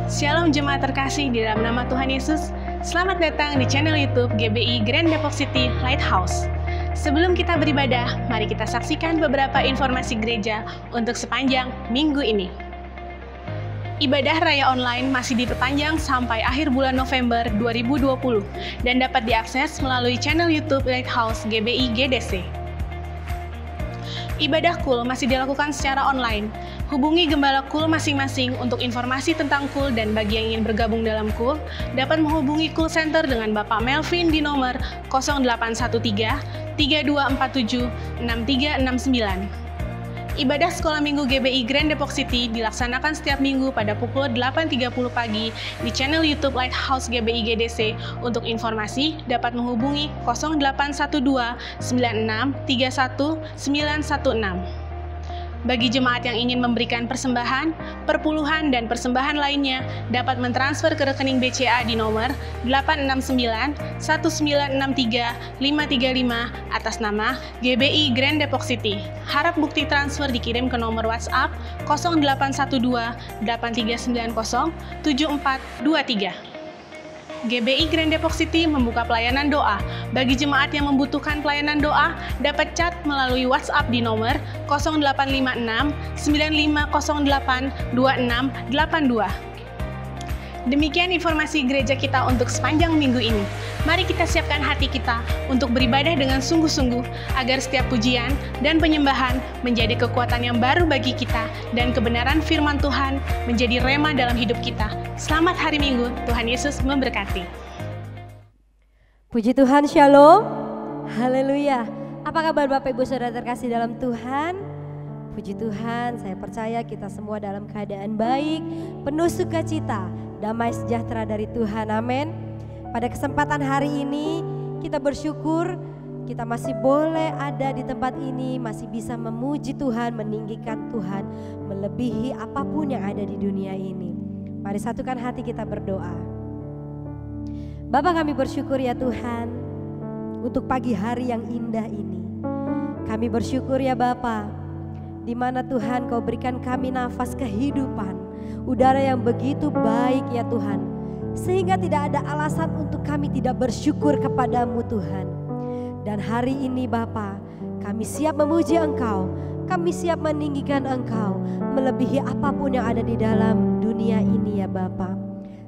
Shalom jemaat terkasih di dalam nama Tuhan Yesus. Selamat datang di channel YouTube GBI Grand Depok City Lighthouse. Sebelum kita beribadah, mari kita saksikan beberapa informasi gereja untuk sepanjang minggu ini. Ibadah Raya Online masih diperpanjang sampai akhir bulan November 2020 dan dapat diakses melalui channel YouTube Lighthouse GBI GDC. Ibadah KUL masih dilakukan secara online. Hubungi gembala KUL masing-masing untuk informasi tentang KUL, dan bagi yang ingin bergabung dalam KUL, dapat menghubungi KUL Center dengan Bapak Melvin di nomor 0813 3247 6369. Ibadah Sekolah Minggu GBI Grand Depok City dilaksanakan setiap minggu pada pukul 8.30 pagi di channel YouTube Lighthouse GBI GDC. Untuk informasi dapat menghubungi 0812 96 31 916. Bagi jemaat yang ingin memberikan persembahan, perpuluhan, dan persembahan lainnya, dapat mentransfer ke rekening BCA di nomor 869 1963 535 atas nama GBI Grand Depok City. Harap bukti transfer dikirim ke nomor WhatsApp 0812 8390 7423. GBI Grand Depok City membuka pelayanan doa. Bagi jemaat yang membutuhkan pelayanan doa, dapat chat melalui WhatsApp di nomor 0856 9508 2682. Demikian informasi gereja kita untuk sepanjang minggu ini. Mari kita siapkan hati kita untuk beribadah dengan sungguh-sungguh, agar setiap pujian dan penyembahan menjadi kekuatan yang baru bagi kita, dan kebenaran firman Tuhan menjadi rema dalam hidup kita. Selamat hari Minggu, Tuhan Yesus memberkati. Puji Tuhan, shalom, haleluya. Apa kabar Bapak Ibu Saudara terkasih dalam Tuhan? Puji Tuhan, saya percaya kita semua dalam keadaan baik, penuh sukacita, damai sejahtera dari Tuhan, amin. Pada kesempatan hari ini kita bersyukur kita masih boleh ada di tempat ini, masih bisa memuji Tuhan, meninggikan Tuhan, melebihi apapun yang ada di dunia ini. Mari satukan hati kita berdoa. Bapa, kami bersyukur ya Tuhan untuk pagi hari yang indah ini. Kami bersyukur ya Bapa, di mana Tuhan Kau berikan kami nafas kehidupan, udara yang begitu baik ya Tuhan, sehingga tidak ada alasan untuk kami tidak bersyukur kepadamu Tuhan. Dan hari ini Bapa, kami siap memuji Engkau, kami siap meninggikan Engkau, melebihi apapun yang ada di dalam dunia ini ya Bapa.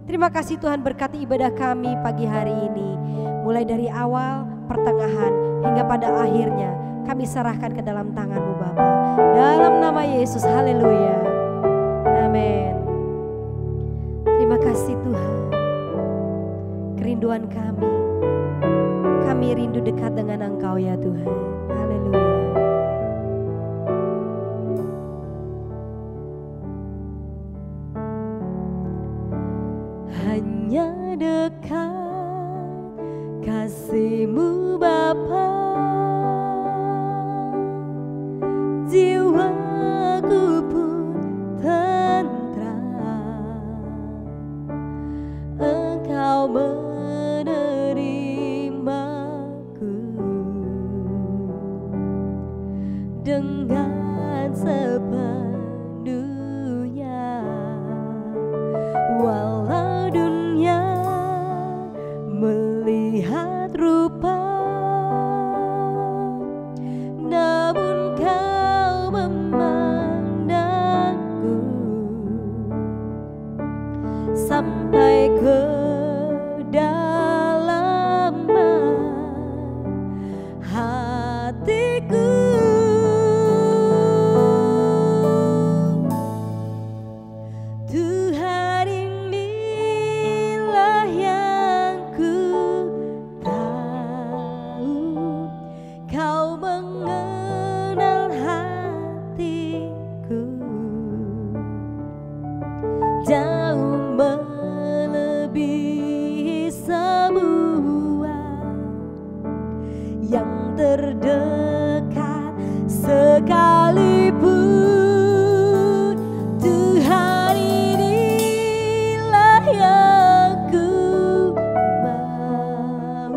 Terima kasih Tuhan, berkati ibadah kami pagi hari ini, mulai dari awal, pertengahan, hingga pada akhirnya. Kami serahkan ke dalam tangan-Mu Bapa. Dalam nama Yesus, haleluya. Amin. Terima kasih Tuhan. Kerinduan kami rindu dekat dengan Engkau ya Tuhan. Haleluya. Hanya dekat kasih-Mu Bapa, jiwaku pun tentram. Engkau menerimaku dengan sepenuhnya. Walau dunia melihat rupa, namun Kau memandangku sampai ke kedalaman hatiku. Tuhan, inilah yang ku tahu, Kau mengenal hatiku jauh melebihi semua yang terdekat sekalipun. Tuhan, inilah yang ku mau,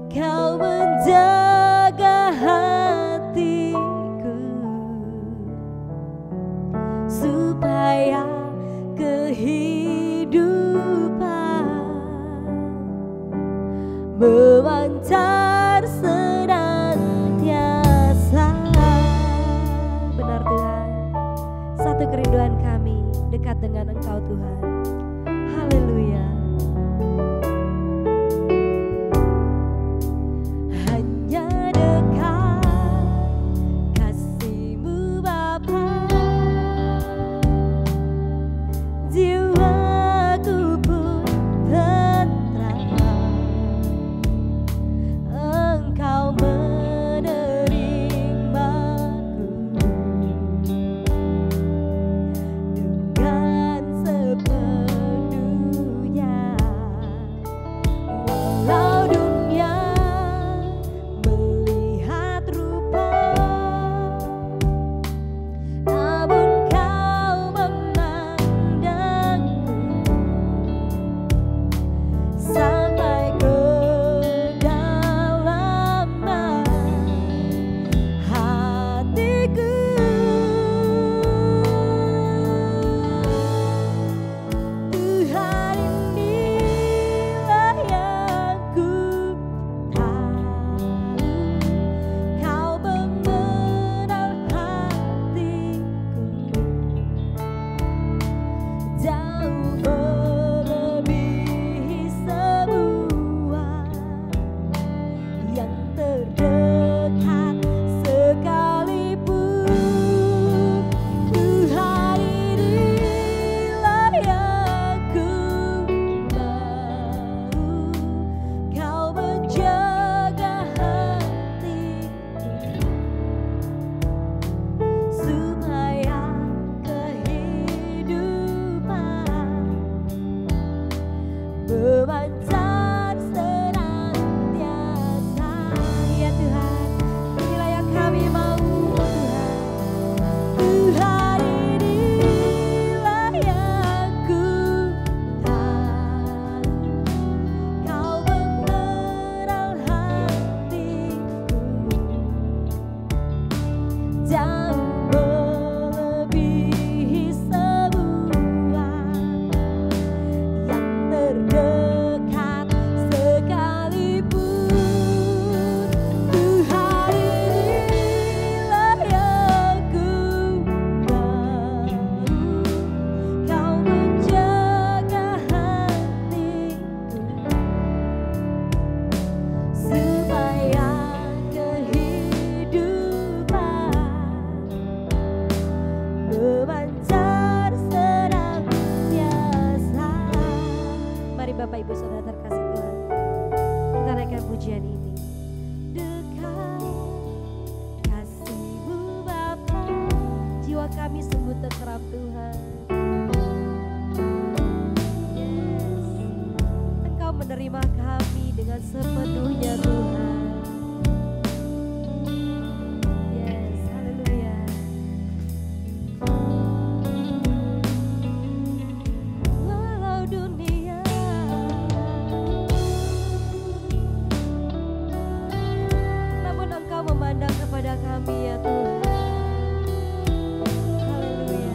Kau menjaga hatiku supaya kehidupan memancar senantiasa. Benar Tuhan, satu kerinduan kami dekat dengan Engkau Tuhan. Haleluya. Hanya dekat kasih-Mu Bapa, jiwaku pun tentram. Engkau menerimaku dengan sepenuhnya. Walau dunia melihat rupa, namun Kau memandangku sampai kedalaman hatiku. Tuhan, inilah yang ku tahu, Kau pemenang hatiku, jauh melebihi semua yang terdekat sekalipun. Tuhan, inilah yang ku mau, Kau menjaga hatiku supaya kehidupan memancar senantiasa. Ya Tuhan, inilah yang kami mau Tuhan. Tuhan, inilah yang ku tahu, Kau pemenang hatiku, jauh melebihi semua yang terdekat sekalipun. Tuhan, inilah yang ku mau, Kau menjaga hatiku supaya kehidupan memancar senantiasa. Mari Bapak Ibu Saudara terkasih Tuhan, kita naikkan pujian ini. Dekat kasih-Mu Bapa, jiwa kami sungguh tentram Tuhan. Yes, Engkau menerima kami dengan sepenuhnya Tuhan. Yes, haleluya. Walau dunia namun Engkau memandang kepada kami ya Tuhan. Haleluya.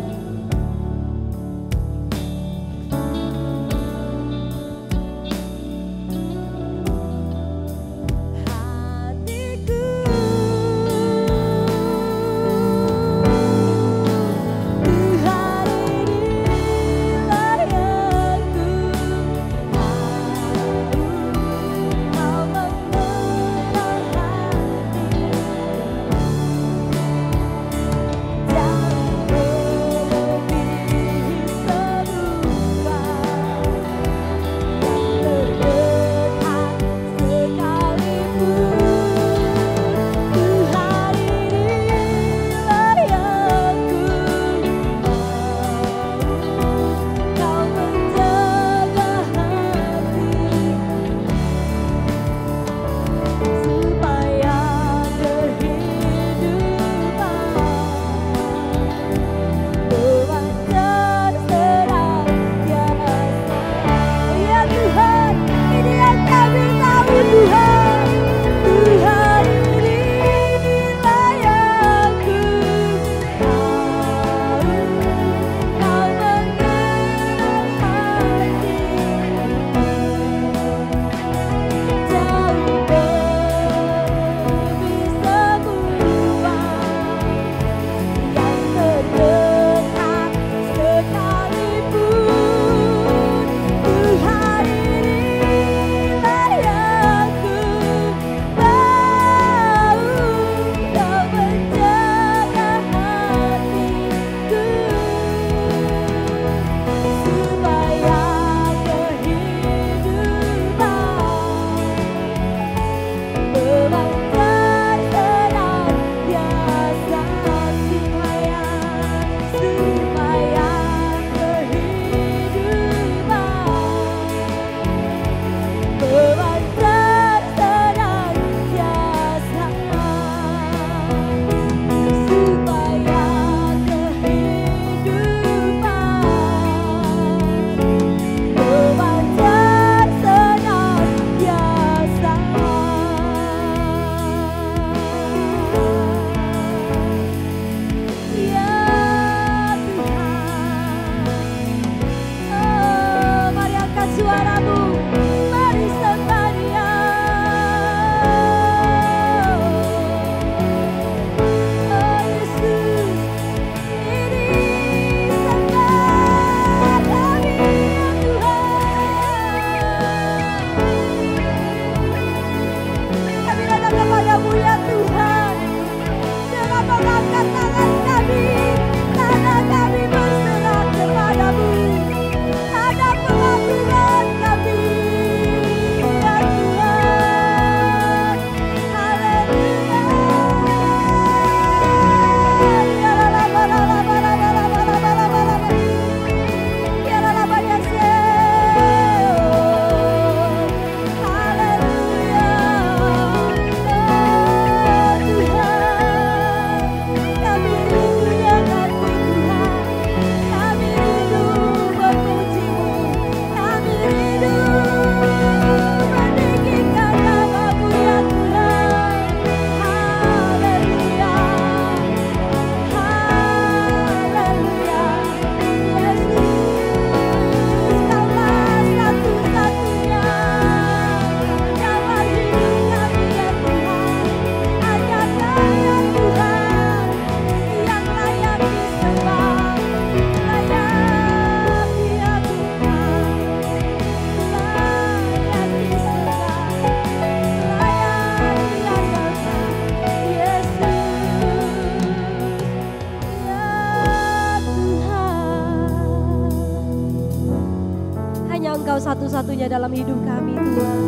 Engkau satu-satunya dalam hidup kami Tuhan.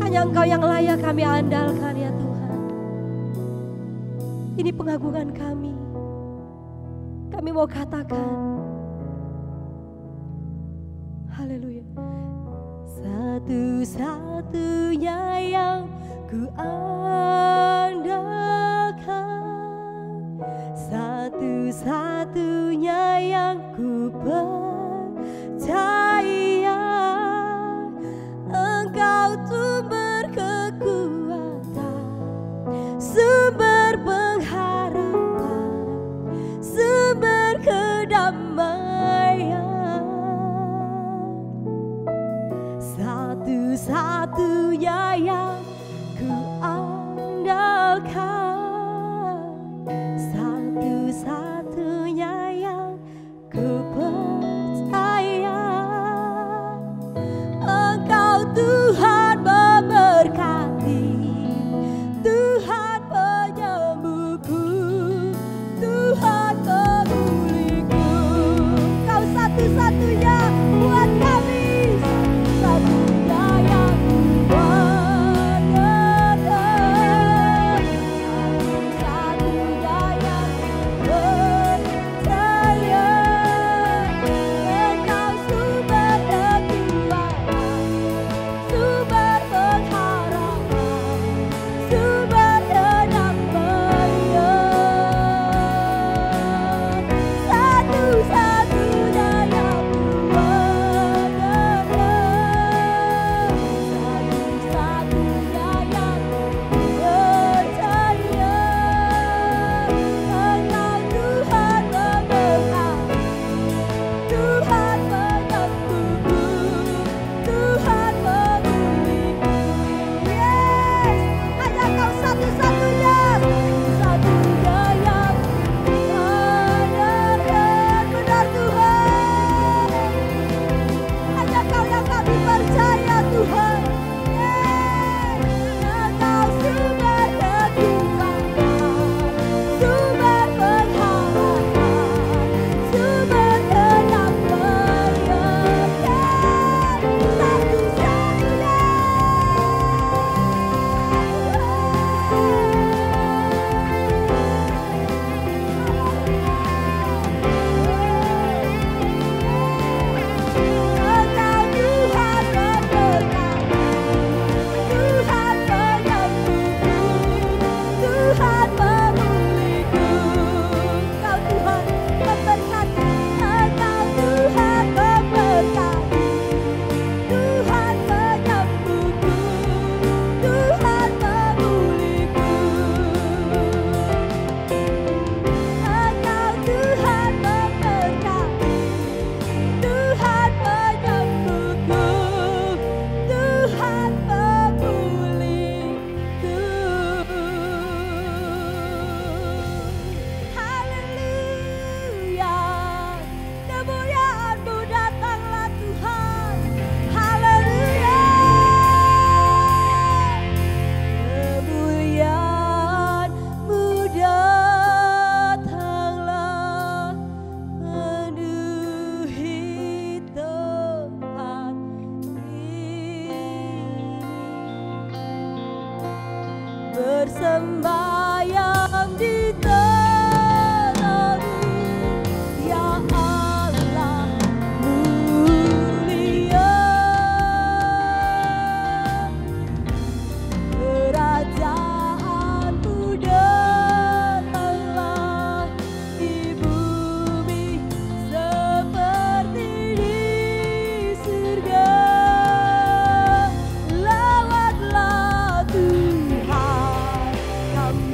Hanya Engkau yang layak kami andalkan ya Tuhan. Ini pengagungan kami. Kami mau katakan haleluya. Satu-satunya yang ku andalkan, satu-satunya yang ku percaya, Engkau sumber kekuatan, sumber pengharapan, sumber kedamaian. Satu-satunya yang ku andalkan, satu-satunya yang ku percaya, Engkau Tuhan memberkati, Tuhan penyembuhku, Tuhan pemuliku. Kau satu-satunya buat kami, satu-satunya yang benar, satu-satunya yang percaya, Engkau sumber kekuatan, sumber pengharapan, sumber kedamaian. Satu-satunya yang benar, satu-satunya yang percaya, Engkau Tuhan memberkati, Tuhan penyembuhku, Tuhan pemuliku. Yes, hanya Kau satu-satunya, satu-satunya yang benar Tuhan. Hanya Kau yang kami percaya Tuhan. Engkau sumber kekuatan, sumber pengharapan, sumber kedamaian. Satu-satunya. Engkau Tuhan memberkati, Tuhan penyembuhku, Tuhan pemuliku. Engkau Tuhan memberkati, Engkau Tuhan memberkati, Tuhan penyembuhku, Tuhan pemuliku. Engkau Tuhan memberkati, Tuhan penyembuhku, Tuhan pemuliku. Haleluya, kemuliaan-Mu datanglah Tuhan. Haleluya, kemuliaan-Mu datanglah memenuhi tempat ini. Bersembayang di tanah-Mu, ya Allah mulia. Kerajaan-Mu datanglah di bumi seperti di surga. Lawatlah Tuhan, kami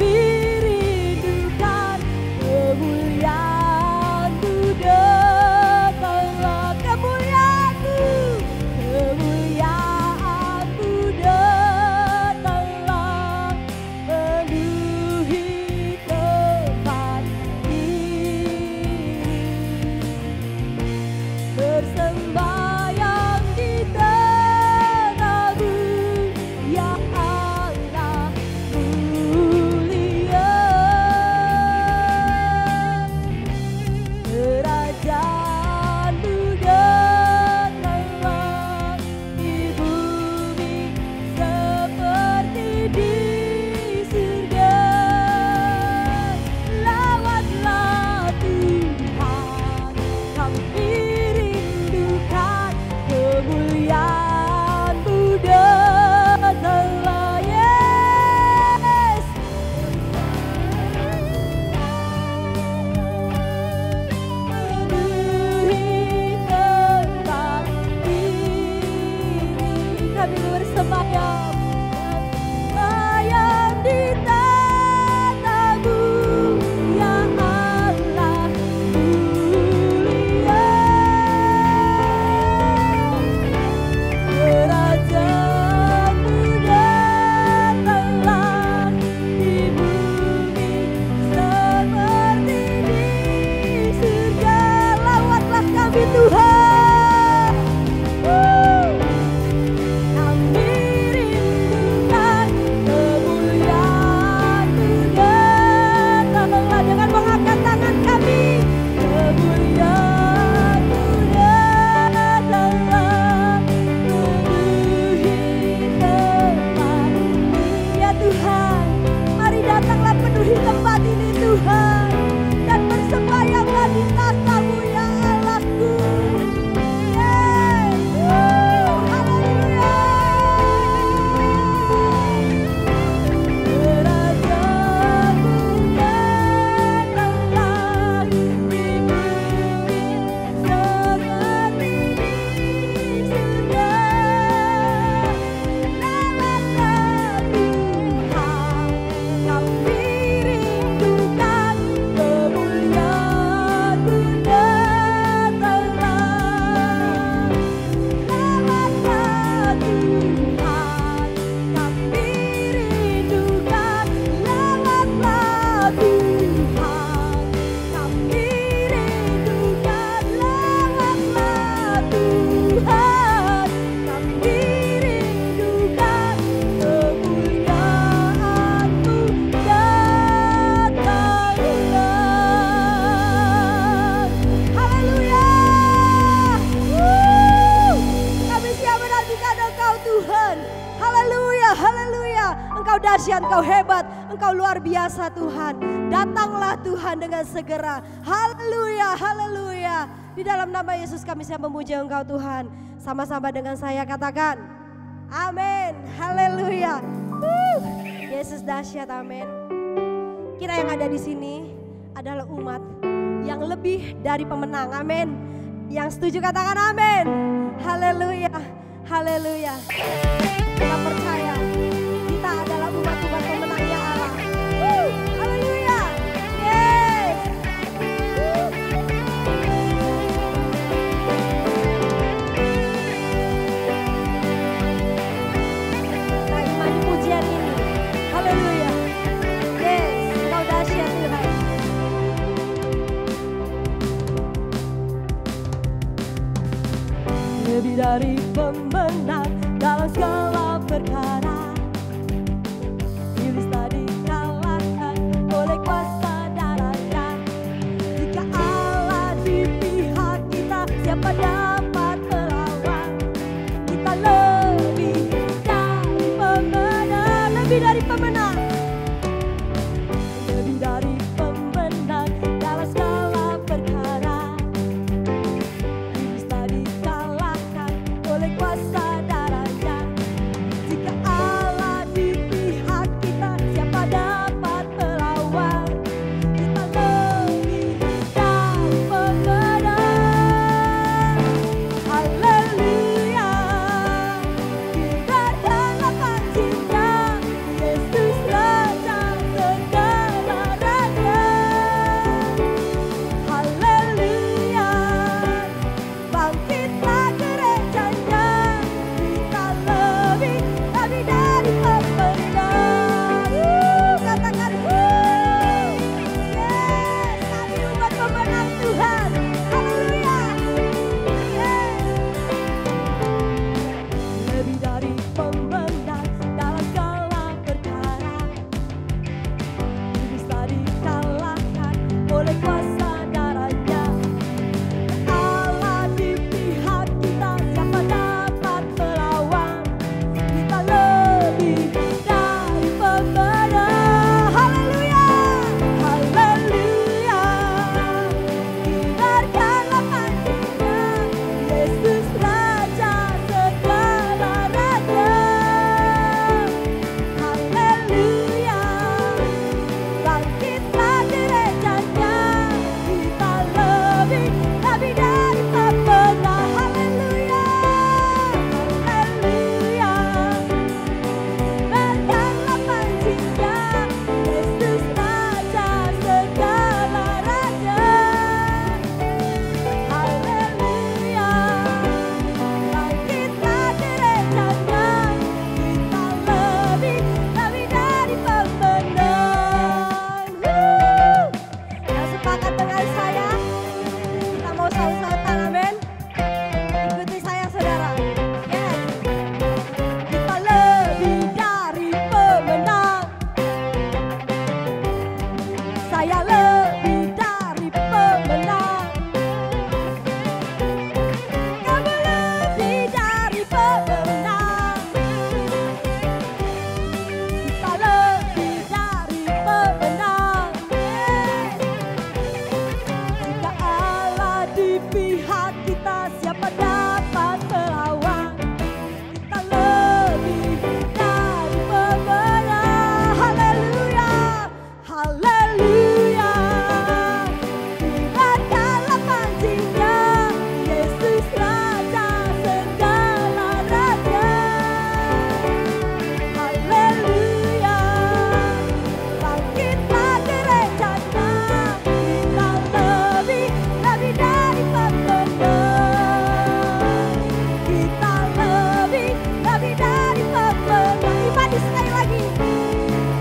Engkau hebat, Engkau luar biasa Tuhan. Datanglah Tuhan dengan segera. Haleluya, haleluya. Di dalam nama Yesus kami siap memuji Engkau Tuhan. Sama-sama dengan saya katakan, amin, haleluya. Yesus dahsyat, amin. Kita yang ada di sini adalah umat yang lebih dari pemenang, amin. Yang setuju katakan amin. Haleluya, haleluya. Kita percaya kita adalah umat-umat pemenangnya Allah. Haleluya. Yes. Kita imani pujian ini. Haleluya. Yes, Engkau dahsyat Tuhan. Lebih dari pemenang dalam segala perkara, iblis tak dikalahkan oleh kuasa darahnya. Jika Allah di pihak kita, siapa dapat melawan? Kita lebih dari pemenang, lebih dari pemenang, lebih dari pemenang dalam segala perkara. Iblis tak dikalahkan oleh kuasa darahnya. Jika Allah di pihak kita, siapa dapat melawan? Kita lebih dari pemenang. Haleluya. Kibarkanlah pancinnya, Yesus Raja segala raja. Haleluya. Bangkitlah gerejanya, kita lebih dari pemenang. Katakan yes, kami umat pemenang Tuhan. Haleluya. Yes. Lebih dari pemenang dalam segala perkara, iblis tak dikalahkan oleh kuasa darahnya. Allah di pihak kita, siapa dapat melawan? Kita lebih dari pemenang. Haleluya, haleluya. Kibarkanlah pancinnya, Yesus Raja segala raja. Haleluya. Bangkitlah gerejanya, kita lebih dari pemenang. Haleluya, haleluya. Kibarkanlah pancinnya, Yesus Raja segala raja. Haleluya. Bangkitlah gerejanya, kita lebih dari pemenang. Yang sepakat dengan saya, kita mau saut-sautan, amin. Ikuti saya saudara. Yes. Kita lebih dari pemenang. Saya lebih dari pemenang. Kamu lebih dari pemenang. Kita lebih dari pemenang. Jika Allah di pihak kita, siapa dapat melawan? Kita lebih dari pemenang. Haleluya, haleluya. Kibarkanlah pancinnya, Yesus Raja segala raja. Haleluya. Bangkitlah gerejanya, kita lebih dari pemenang. Kita lebih dari pemenang. Imani sekali lagi.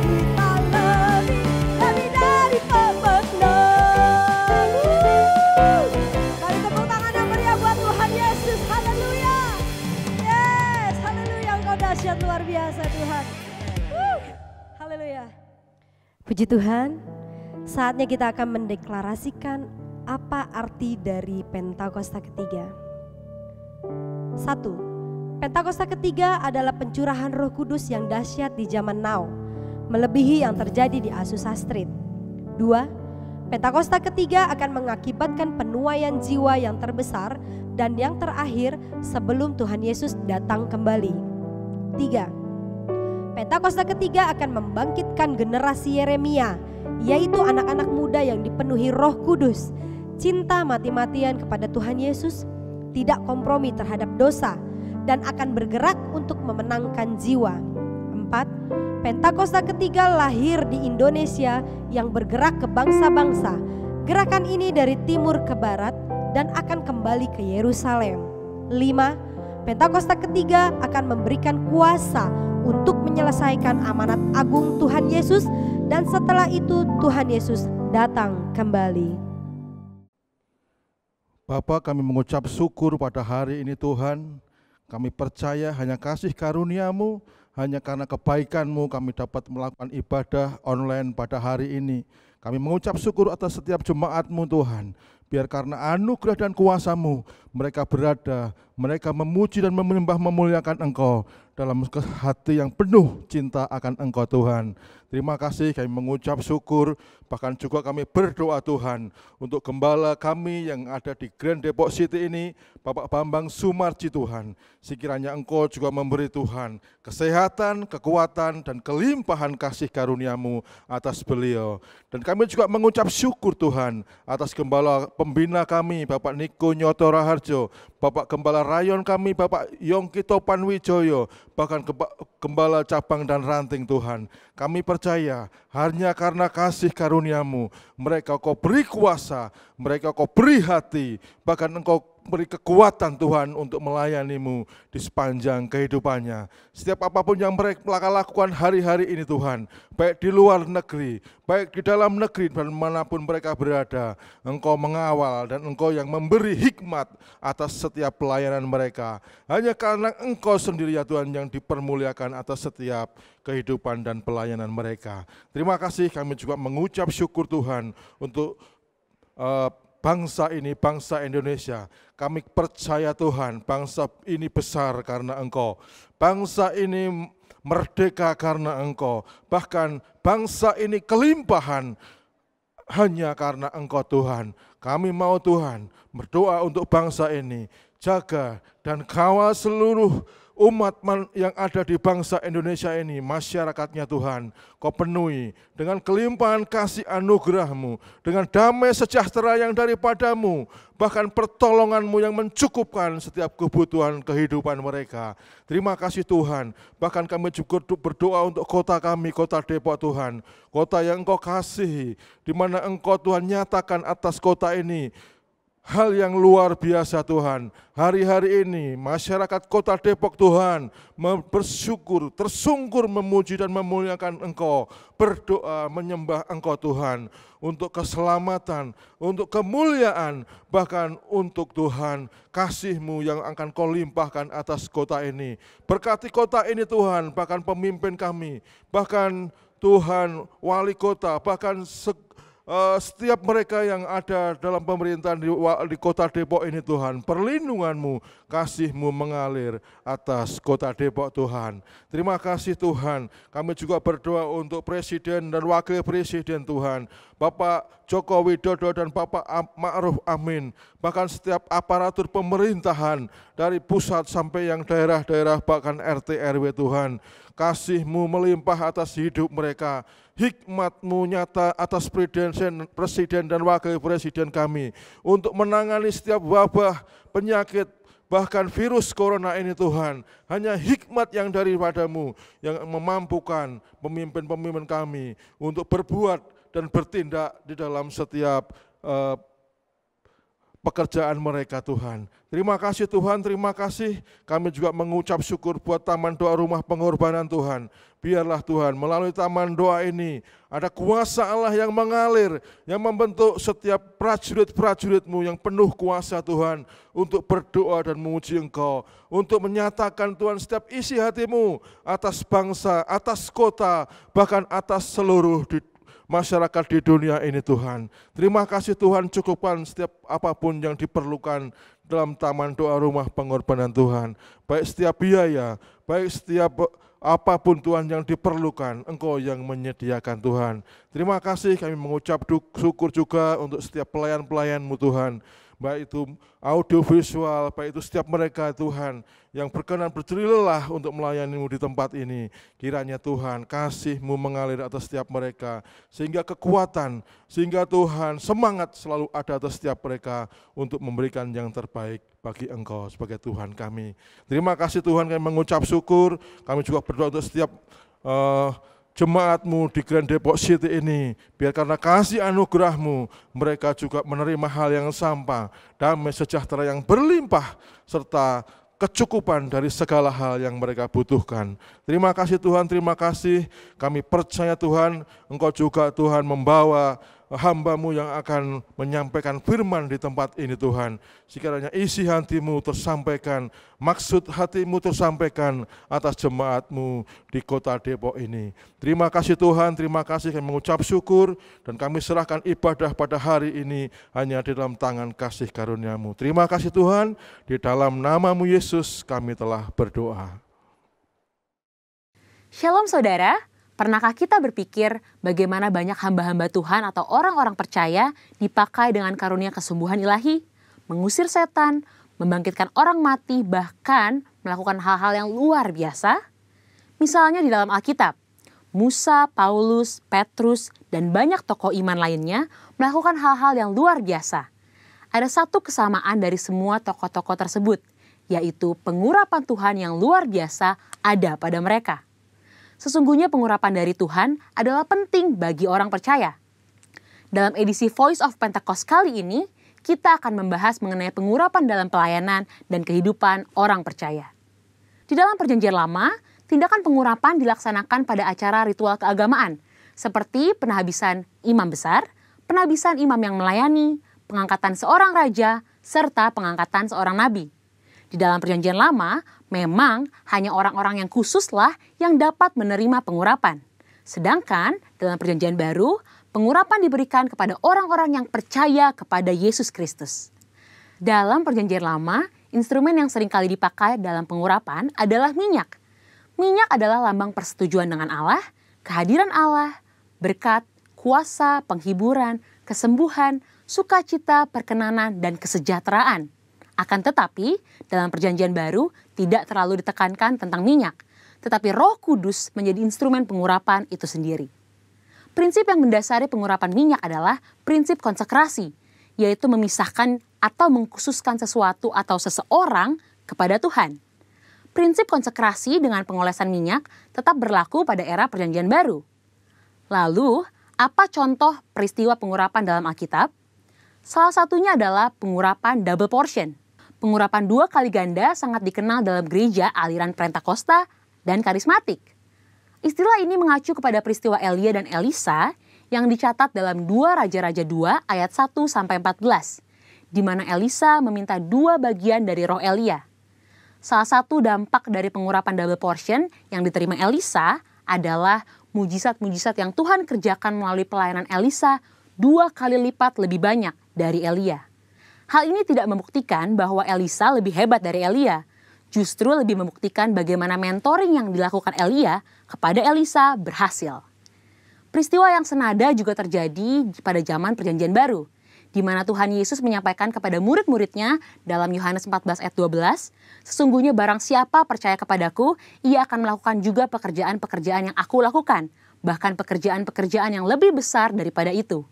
Kita lebih dari pemenang. Mari tepuk tangan yang meriah buat Tuhan Yesus. Haleluya. Yes, haleluya. Engkau dahsyat luar biasa Tuhan. Haleluya. Puji Tuhan. Saatnya kita akan mendeklarasikan apa arti dari Pentakosta ketiga. 1. Pentakosta ketiga adalah pencurahan Roh Kudus yang dahsyat di zaman now, melebihi yang terjadi di Azusa Street. 2. Pentakosta ketiga akan mengakibatkan penuaian jiwa yang terbesar dan yang terakhir sebelum Tuhan Yesus datang kembali. 3. Pentakosta ketiga akan membangkitkan generasi Yeremia, yaitu anak-anak muda yang dipenuhi Roh Kudus, cinta mati-matian kepada Tuhan Yesus, tidak kompromi terhadap dosa, dan akan bergerak untuk memenangkan jiwa. 4. Pentakosta ketiga lahir di Indonesia yang bergerak ke bangsa-bangsa. Gerakan ini dari timur ke barat dan akan kembali ke Yerusalem. 5. Pentakosta ketiga akan memberikan kuasa untuk menyelesaikan amanat agung Tuhan Yesus, dan setelah itu Tuhan Yesus datang kembali. Bapa, kami mengucap syukur pada hari ini Tuhan. Kami percaya hanya kasih karunia-Mu, hanya karena kebaikan-Mu kami dapat melakukan ibadah online pada hari ini. Kami mengucap syukur atas setiap jemaat-Mu Tuhan. Biar karena anugerah dan kuasa-Mu mereka berada, mereka memuji dan menyembah memuliakan Engkau dalam hati yang penuh cinta akan Engkau Tuhan. Terima kasih, kami mengucap syukur, bahkan juga kami berdoa Tuhan untuk gembala kami yang ada di Grand Depok City ini, Bapak Bambang Sumarji Tuhan. Sekiranya Engkau juga memberi Tuhan kesehatan, kekuatan, dan kelimpahan kasih karunia-Mu atas beliau. Dan kami juga mengucap syukur Tuhan atas gembala pembina kami, Bapak Niko Nyoto Raharjo, Bapak Gembala Rayon kami, Bapak Yongki Topan Wijoyo, bahkan Gembala Cabang dan Ranting Tuhan. Kami percaya hanya karena kasih karunia-Mu, mereka Kau beri kuasa, mereka Kau beri hati, bahkan Engkau beri kekuatan Tuhan untuk melayani-Mu di sepanjang kehidupannya. Setiap apapun yang mereka lakukan hari-hari ini Tuhan, baik di luar negeri, baik di dalam negeri dan manapun mereka berada, Engkau mengawal dan Engkau yang memberi hikmat atas setiap pelayanan mereka. Hanya karena Engkau sendiri ya Tuhan yang dipermuliakan atas setiap kehidupan dan pelayanan mereka. Terima kasih, kami juga mengucap syukur Tuhan untuk bangsa ini, bangsa Indonesia. Kami percaya Tuhan, bangsa ini besar karena Engkau. Bangsa ini merdeka karena Engkau. Bahkan bangsa ini kelimpahan hanya karena Engkau Tuhan. Kami mau Tuhan berdoa untuk bangsa ini. Jaga dan kawal seluruh umat yang ada di bangsa Indonesia ini, masyarakatnya Tuhan, Kau penuhi dengan kelimpahan kasih anugerah-Mu, dengan damai sejahtera yang daripada-Mu, bahkan pertolongan-Mu yang mencukupkan setiap kebutuhan kehidupan mereka. Terima kasih Tuhan, bahkan kami juga berdoa untuk kota kami, kota Depok Tuhan, kota yang Engkau kasihi, di mana Engkau Tuhan nyatakan atas kota ini hal yang luar biasa Tuhan. Hari-hari ini masyarakat kota Depok Tuhan bersyukur, tersungkur memuji dan memuliakan Engkau. Berdoa menyembah Engkau Tuhan untuk keselamatan, untuk kemuliaan, bahkan untuk Tuhan kasih-Mu yang akan Kau limpahkan atas kota ini. Berkati kota ini Tuhan, bahkan pemimpin kami, bahkan Tuhan wali kota, bahkan setiap mereka yang ada dalam pemerintahan di kota Depok ini Tuhan, perlindungan-Mu, kasih-Mu mengalir atas kota Depok Tuhan. Terima kasih Tuhan, kami juga berdoa untuk Presiden dan Wakil Presiden Tuhan, Bapak Joko Widodo dan Bapak Ma'ruf Amin, bahkan setiap aparatur pemerintahan dari pusat sampai yang daerah-daerah bahkan RT RW Tuhan. Kasih-Mu melimpah atas hidup mereka, hikmat-Mu nyata atas presiden dan wakil presiden kami untuk menangani setiap wabah, penyakit, bahkan virus corona ini Tuhan. Hanya hikmat yang daripada-Mu yang memampukan pemimpin-pemimpin kami untuk berbuat dan bertindak di dalam setiap pekerjaan mereka Tuhan. Terima kasih Tuhan, terima kasih. Kami juga mengucap syukur buat Taman Doa Rumah Pengorbanan Tuhan. Biarlah Tuhan melalui Taman Doa ini ada kuasa Allah yang mengalir, yang membentuk setiap prajurit-prajurit-Mu yang penuh kuasa Tuhan untuk berdoa dan memuji Engkau, untuk menyatakan Tuhan setiap isi hati-Mu atas bangsa, atas kota, bahkan atas seluruh masyarakat di dunia ini Tuhan. Terima kasih Tuhan, cukupkan setiap apapun yang diperlukan dalam taman doa rumah pengorbanan Tuhan. Baik setiap biaya, baik setiap apapun Tuhan yang diperlukan, Engkau yang menyediakan Tuhan. Terima kasih, kami mengucap syukur juga untuk setiap pelayan-pelayan-Mu Tuhan. Baik itu audio visual, baik itu setiap mereka Tuhan yang berkenan berjerih lelah untuk melayani-Mu di tempat ini. Kiranya Tuhan kasih-Mu mengalir atas setiap mereka, sehingga kekuatan, sehingga Tuhan semangat selalu ada atas setiap mereka untuk memberikan yang terbaik bagi Engkau sebagai Tuhan kami. Terima kasih Tuhan, kami mengucap syukur, kami juga berdoa untuk setiap jemaat-Mu di Grand Depok City ini, biar karena kasih anugerah-Mu, mereka juga menerima hal yang sama, damai sejahtera yang berlimpah, serta kecukupan dari segala hal yang mereka butuhkan. Terima kasih Tuhan, terima kasih. Kami percaya Tuhan, Engkau juga Tuhan membawa hamba-Mu yang akan menyampaikan firman di tempat ini Tuhan. Sekiranya isi hati-Mu tersampaikan, maksud hati-Mu tersampaikan atas jemaat-Mu di kota Depok ini. Terima kasih Tuhan, terima kasih, kami mengucap syukur dan kami serahkan ibadah pada hari ini hanya di dalam tangan kasih karunia-Mu. Terima kasih Tuhan, di dalam nama-Mu Yesus kami telah berdoa. Shalom saudara. Pernahkah kita berpikir bagaimana banyak hamba-hamba Tuhan atau orang-orang percaya dipakai dengan karunia kesembuhan ilahi, mengusir setan, membangkitkan orang mati, bahkan melakukan hal-hal yang luar biasa? Misalnya di dalam Alkitab, Musa, Paulus, Petrus, dan banyak tokoh iman lainnya melakukan hal-hal yang luar biasa. Ada satu kesamaan dari semua tokoh-tokoh tersebut, yaitu pengurapan Tuhan yang luar biasa ada pada mereka. Sesungguhnya pengurapan dari Tuhan adalah penting bagi orang percaya. Dalam edisi Voice of Pentecost kali ini, kita akan membahas mengenai pengurapan dalam pelayanan dan kehidupan orang percaya. Di dalam Perjanjian Lama, tindakan pengurapan dilaksanakan pada acara ritual keagamaan, seperti penabisan imam besar, penabisan imam yang melayani, pengangkatan seorang raja, serta pengangkatan seorang nabi. Di dalam Perjanjian Lama, memang hanya orang-orang yang khususlah yang dapat menerima pengurapan. Sedangkan dalam Perjanjian Baru, pengurapan diberikan kepada orang-orang yang percaya kepada Yesus Kristus. Dalam Perjanjian Lama, instrumen yang sering kali dipakai dalam pengurapan adalah minyak. Minyak adalah lambang persetujuan dengan Allah, kehadiran Allah, berkat, kuasa, penghiburan, kesembuhan, sukacita, perkenanan, dan kesejahteraan. Akan tetapi, dalam Perjanjian Baru tidak terlalu ditekankan tentang minyak, tetapi Roh Kudus menjadi instrumen pengurapan itu sendiri. Prinsip yang mendasari pengurapan minyak adalah prinsip konsekrasi, yaitu memisahkan atau mengkhususkan sesuatu atau seseorang kepada Tuhan. Prinsip konsekrasi dengan pengolesan minyak tetap berlaku pada era Perjanjian Baru. Lalu, apa contoh peristiwa pengurapan dalam Alkitab? Salah satunya adalah pengurapan double portion. Pengurapan 2 kali ganda sangat dikenal dalam gereja aliran Pentakosta dan karismatik. Istilah ini mengacu kepada peristiwa Elia dan Elisa yang dicatat dalam 2 Raja-Raja 2 ayat 1-14, di mana Elisa meminta 2 bagian dari roh Elia. Salah satu dampak dari pengurapan double portion yang diterima Elisa adalah mujizat-mujizat yang Tuhan kerjakan melalui pelayanan Elisa 2 kali lipat lebih banyak dari Elia. Hal ini tidak membuktikan bahwa Elisa lebih hebat dari Elia, justru lebih membuktikan bagaimana mentoring yang dilakukan Elia kepada Elisa berhasil. Peristiwa yang senada juga terjadi pada zaman Perjanjian Baru, di mana Tuhan Yesus menyampaikan kepada murid-muridnya dalam Yohanes 14 ayat 12, "Sesungguhnya barang siapa percaya kepadaku, ia akan melakukan juga pekerjaan-pekerjaan yang aku lakukan, bahkan pekerjaan-pekerjaan yang lebih besar daripada itu."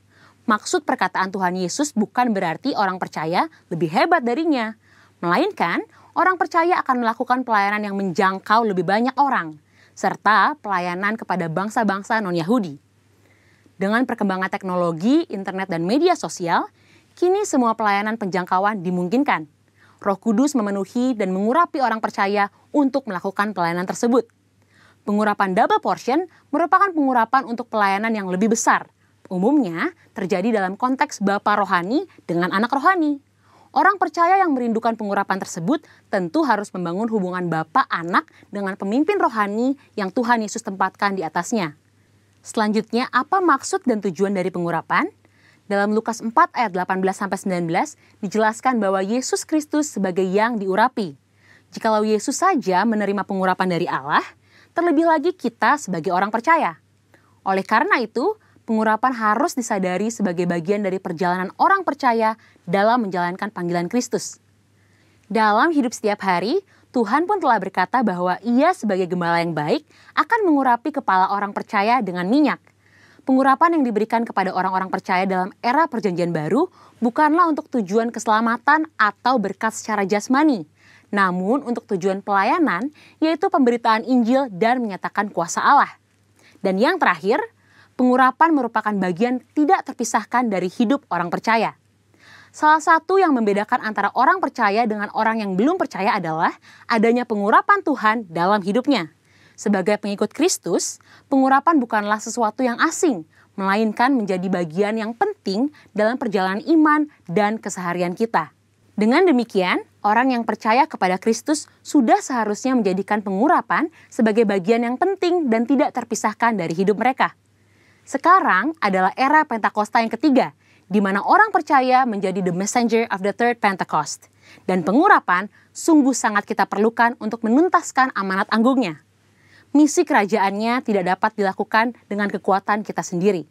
Maksud perkataan Tuhan Yesus bukan berarti orang percaya lebih hebat darinya, melainkan orang percaya akan melakukan pelayanan yang menjangkau lebih banyak orang, serta pelayanan kepada bangsa-bangsa non-Yahudi. Dengan perkembangan teknologi, internet, dan media sosial, kini semua pelayanan penjangkauan dimungkinkan. Roh Kudus memenuhi dan mengurapi orang percaya untuk melakukan pelayanan tersebut. Pengurapan double portion merupakan pengurapan untuk pelayanan yang lebih besar. Umumnya terjadi dalam konteks bapa rohani dengan anak rohani. Orang percaya yang merindukan pengurapan tersebut tentu harus membangun hubungan bapa anak dengan pemimpin rohani yang Tuhan Yesus tempatkan di atasnya. Selanjutnya, apa maksud dan tujuan dari pengurapan? Dalam Lukas 4 ayat 18-19 dijelaskan bahwa Yesus Kristus sebagai yang diurapi. Jikalau Yesus saja menerima pengurapan dari Allah, terlebih lagi kita sebagai orang percaya. Oleh karena itu, pengurapan harus disadari sebagai bagian dari perjalanan orang percaya dalam menjalankan panggilan Kristus. Dalam hidup setiap hari, Tuhan pun telah berkata bahwa Ia sebagai gembala yang baik akan mengurapi kepala orang percaya dengan minyak. Pengurapan yang diberikan kepada orang-orang percaya dalam era Perjanjian Baru bukanlah untuk tujuan keselamatan atau berkat secara jasmani, namun untuk tujuan pelayanan, yaitu pemberitaan Injil dan menyatakan kuasa Allah. Dan yang terakhir, pengurapan merupakan bagian tidak terpisahkan dari hidup orang percaya. Salah satu yang membedakan antara orang percaya dengan orang yang belum percaya adalah adanya pengurapan Tuhan dalam hidupnya. Sebagai pengikut Kristus, pengurapan bukanlah sesuatu yang asing, melainkan menjadi bagian yang penting dalam perjalanan iman dan keseharian kita. Dengan demikian, orang yang percaya kepada Kristus sudah seharusnya menjadikan pengurapan sebagai bagian yang penting dan tidak terpisahkan dari hidup mereka. Sekarang adalah era Pentakosta yang ketiga, di mana orang percaya menjadi the messenger of the third Pentecost. Dan pengurapan sungguh sangat kita perlukan untuk menuntaskan amanat anggungnya. Misi kerajaannya tidak dapat dilakukan dengan kekuatan kita sendiri.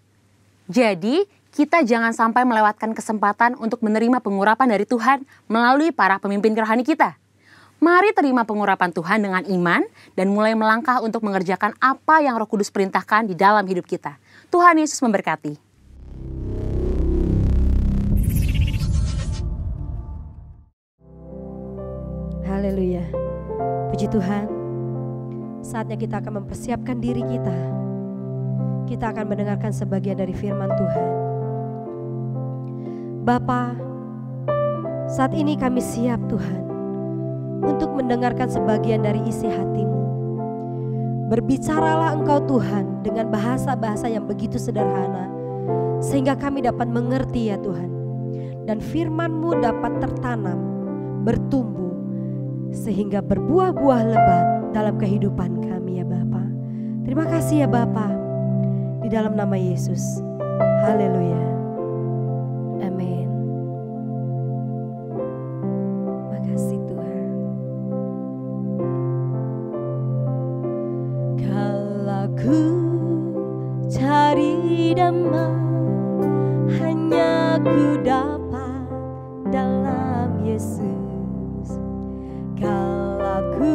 Jadi, kita jangan sampai melewatkan kesempatan untuk menerima pengurapan dari Tuhan melalui para pemimpin rohani kita. Mari terima pengurapan Tuhan dengan iman dan mulai melangkah untuk mengerjakan apa yang Roh Kudus perintahkan di dalam hidup kita. Tuhan Yesus memberkati. Haleluya. Puji Tuhan. Saatnya kita akan mempersiapkan diri kita. Kita akan mendengarkan sebagian dari firman Tuhan. Bapa, saat ini kami siap Tuhan untuk mendengarkan sebagian dari isi hati-Mu. Berbicaralah Engkau Tuhan dengan bahasa-bahasa yang begitu sederhana, sehingga kami dapat mengerti ya Tuhan. Dan firman-Mu dapat tertanam, bertumbuh, sehingga berbuah-buah lebat dalam kehidupan kami ya Bapa. Terima kasih ya Bapa, di dalam nama Yesus. Haleluya. Amin. Makasih Tuhan. Kalau ku cari damai, hanya ku dapat dalam Yesus. Kalau ku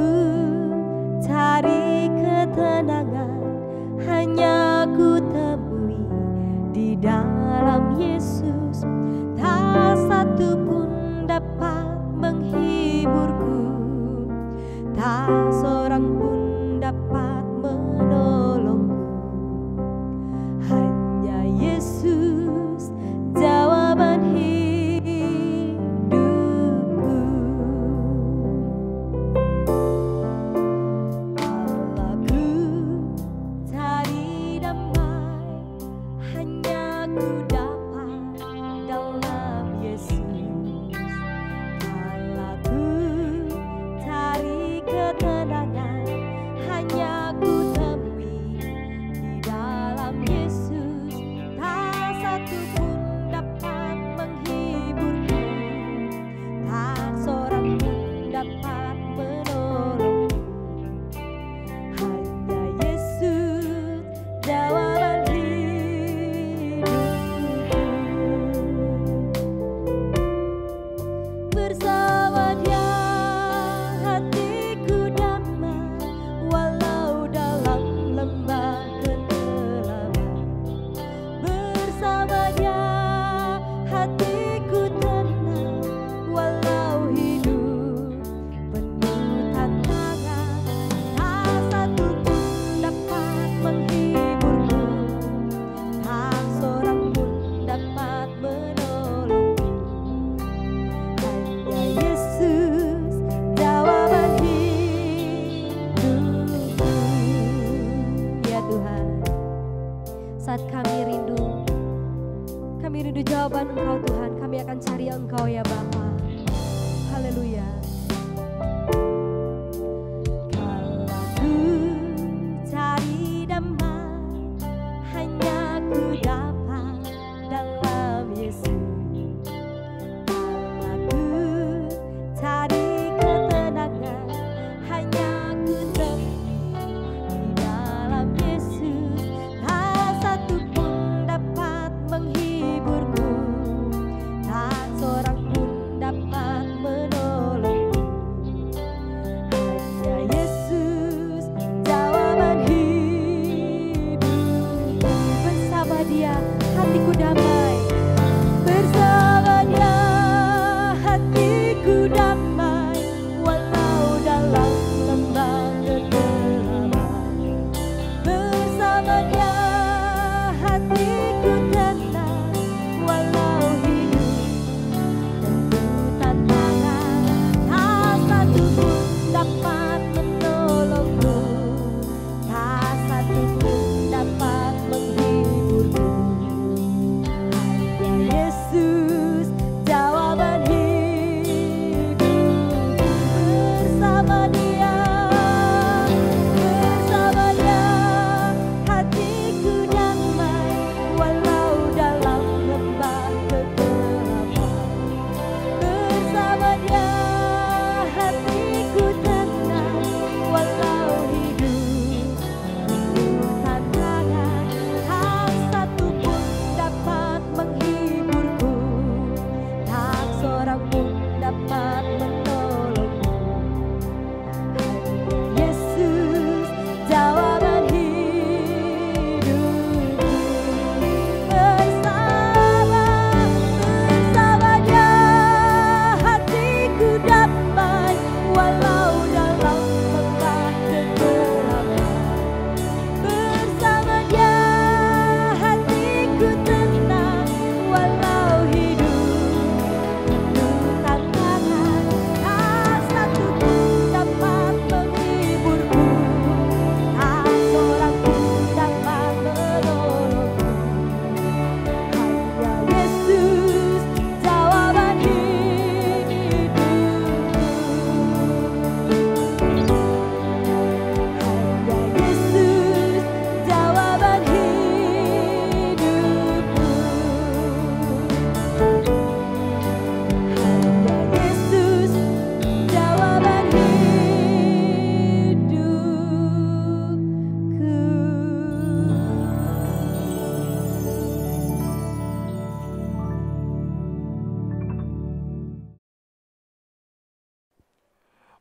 cari ketenangan, hanya ku temui di dalam Yesus. Tak satu pun dapat menghiburku, tak seorang pun dapat menolongku. Hanya Yesus jawaban hidupku. Kalau ku cari damai, hanya ku dapat dalam Yesus. Kalau ku cari ketenangan, hanya ku temui di dalam Yesus. Tak satu pun dapat menghiburku, tak seorang pun dapat menolongku. Hanya Yesus jawaban hidupku. Bersama Dia hatiku damai, walau dalam lembah kegelapan. Bersama Dia hatiku tenang, walau hidup penuh tantangan. Tak satu pun dapat menghiburku, tak seorang pun dapat menolongku. Hanya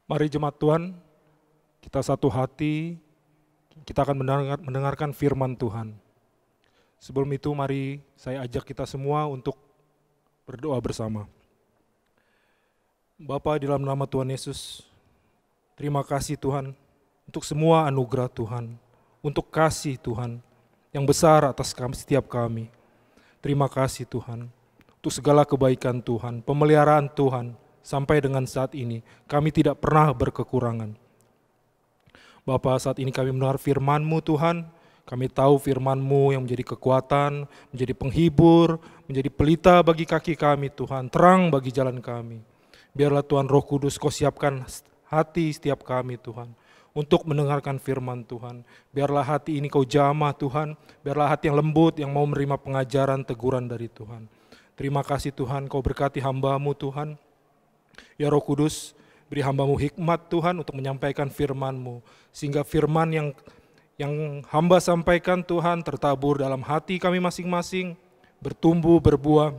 Mari jemaat Tuhan, kita satu hati, kita akan mendengarkan firman Tuhan. Sebelum itu mari saya ajak kita semua untuk berdoa bersama. Bapa, di dalam nama Tuhan Yesus, terima kasih Tuhan untuk semua anugerah Tuhan, untuk kasih Tuhan yang besar atas kami, setiap kami. Terima kasih Tuhan untuk segala kebaikan Tuhan, pemeliharaan Tuhan sampai dengan saat ini. Kami tidak pernah berkekurangan. Bapa, saat ini kami mendengar firman-Mu Tuhan, kami tahu firman-Mu yang menjadi kekuatan, menjadi penghibur, menjadi pelita bagi kaki kami Tuhan, terang bagi jalan kami. Biarlah Tuhan Roh Kudus Kau siapkan hati setiap kami Tuhan, untuk mendengarkan firman Tuhan. Biarlah hati ini Kau jamah Tuhan, biarlah hati yang lembut yang mau menerima pengajaran, teguran dari Tuhan. Terima kasih Tuhan, Kau berkati hamba-Mu Tuhan. Ya Roh Kudus, beri hamba-Mu hikmat Tuhan untuk menyampaikan firman-Mu, sehingga firman yang hamba sampaikan Tuhan tertabur dalam hati kami masing-masing, bertumbuh, berbuah,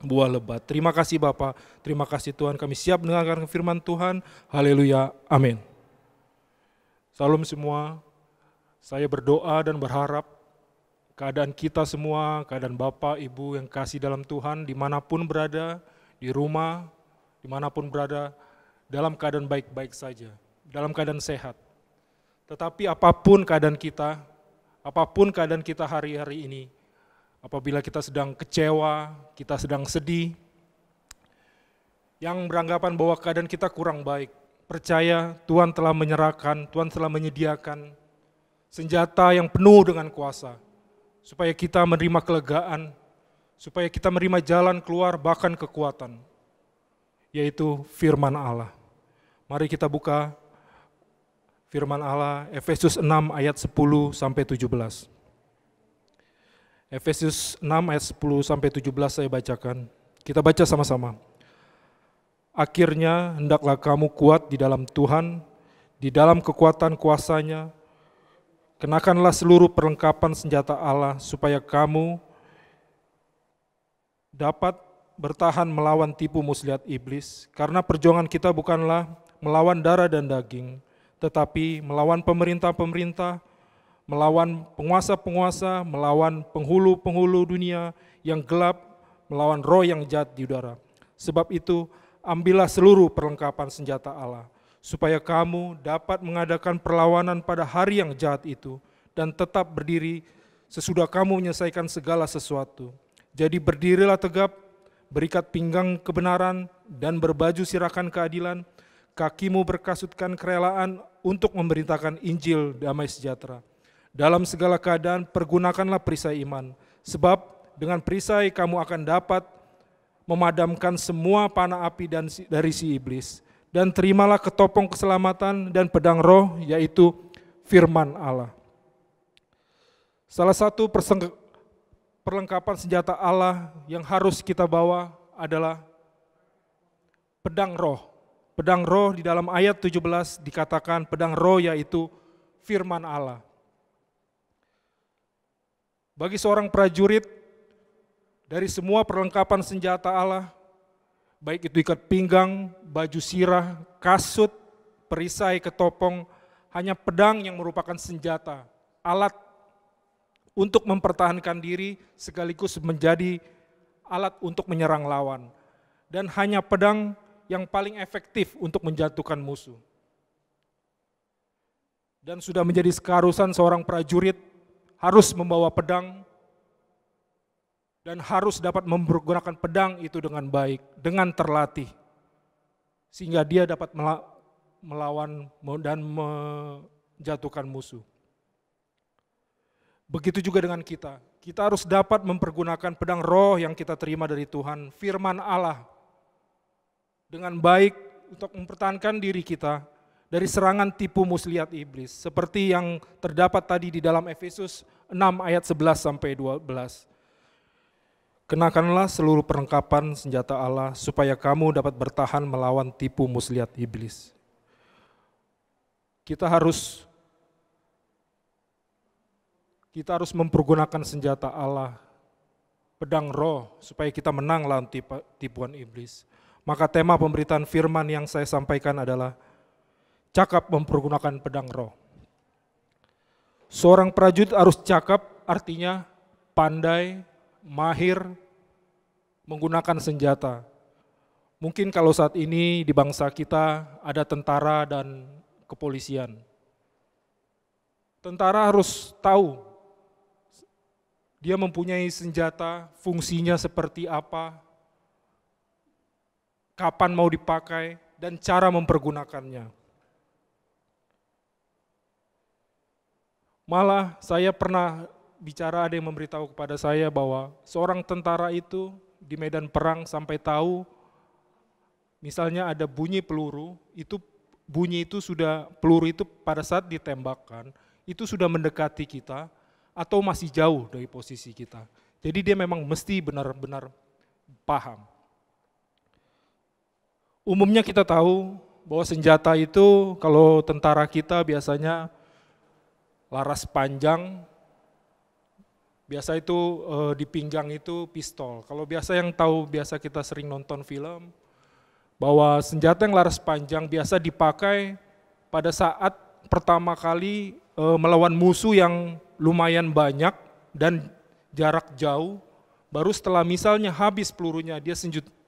buah lebat. Terima kasih Bapa, terima kasih Tuhan, kami siap mendengarkan firman Tuhan. Haleluya, amin. Salam semua, saya berdoa dan berharap keadaan kita semua, keadaan Bapak, Ibu yang kasih dalam Tuhan, dimanapun berada, di rumah, dimanapun berada, dalam keadaan baik-baik saja, dalam keadaan sehat. Tetapi apapun keadaan kita hari-hari ini, apabila kita sedang kecewa, kita sedang sedih, yang beranggapan bahwa keadaan kita kurang baik, percaya Tuhan telah menyerahkan, Tuhan telah menyediakan senjata yang penuh dengan kuasa, supaya kita menerima kelegaan, supaya kita menerima jalan keluar bahkan kekuatan, yaitu firman Allah. Mari kita buka firman Allah, Efesus 6 ayat 10 sampai 17. Efesus 6 ayat 10 sampai 17 saya bacakan. Kita baca sama-sama. Akhirnya hendaklah kamu kuat di dalam Tuhan, di dalam kekuatan kuasa-Nya. Kenakanlah seluruh perlengkapan senjata Allah supaya kamu dapat bertahan melawan tipu muslihat iblis. Karena perjuangan kita bukanlah melawan darah dan daging, tetapi melawan pemerintah-pemerintah, melawan penguasa-penguasa, melawan penghulu-penghulu dunia yang gelap, melawan roh yang jahat di udara. Sebab itu, ambillah seluruh perlengkapan senjata Allah, supaya kamu dapat mengadakan perlawanan pada hari yang jahat itu, dan tetap berdiri sesudah kamu menyelesaikan segala sesuatu. Jadi berdirilah tegap, berikat pinggang kebenaran, dan berbaju sirakan keadilan, kakimu berkasutkan kerelaan untuk memberitakan Injil damai sejahtera. Dalam segala keadaan pergunakanlah perisai iman, sebab dengan perisai kamu akan dapat memadamkan semua panah api dari si iblis. Dan terimalah ketopong keselamatan dan pedang roh, yaitu firman Allah. Salah satu perlengkapan senjata Allah yang harus kita bawa adalah pedang roh. Pedang roh di dalam ayat 17 dikatakan pedang roh yaitu firman Allah. Bagi seorang prajurit, dari semua perlengkapan senjata Allah, baik itu ikat pinggang, baju sirah, kasut, perisai, ketopong, hanya pedang yang merupakan senjata, alat untuk mempertahankan diri sekaligus menjadi alat untuk menyerang lawan. Dan hanya pedang yang paling efektif untuk menjatuhkan musuh. Dan sudah menjadi keharusan seorang prajurit harus membawa pedang dan harus dapat menggunakan pedang itu dengan baik, dengan terlatih. Sehingga dia dapat melawan dan menjatuhkan musuh. Begitu juga dengan kita. Kita harus dapat mempergunakan pedang roh yang kita terima dari Tuhan, firman Allah, dengan baik untuk mempertahankan diri kita dari serangan tipu muslihat iblis. Seperti yang terdapat tadi di dalam Efesus 6 ayat 11 sampai 12. Kenakanlah seluruh perlengkapan senjata Allah supaya kamu dapat bertahan melawan tipu muslihat iblis. Kita harus mempergunakan senjata Allah, pedang roh, supaya kita menang lawan tipuan iblis. Maka tema pemberitaan firman yang saya sampaikan adalah cakap mempergunakan pedang roh. Seorang prajurit harus cakap, artinya pandai, mahir, menggunakan senjata. Mungkin kalau saat ini di bangsa kita ada tentara dan kepolisian. Tentara harus tahu dia mempunyai senjata, fungsinya seperti apa, kapan mau dipakai, dan cara mempergunakannya. Malah saya pernah bicara, ada yang memberitahu kepada saya bahwa seorang tentara itu di medan perang sampai tahu, misalnya ada bunyi peluru, peluru itu pada saat ditembakkan, itu sudah mendekati kita atau masih jauh dari posisi kita. Jadi dia memang mesti benar-benar paham. Umumnya kita tahu bahwa senjata itu kalau tentara kita biasanya laras panjang, biasa itu di pinggang itu pistol. Kalau biasa yang tahu, biasa kita sering nonton film, bahwa senjata yang laras panjang biasa dipakai pada saat pertama kali melawan musuh yang lumayan banyak dan jarak jauh, baru setelah misalnya habis pelurunya,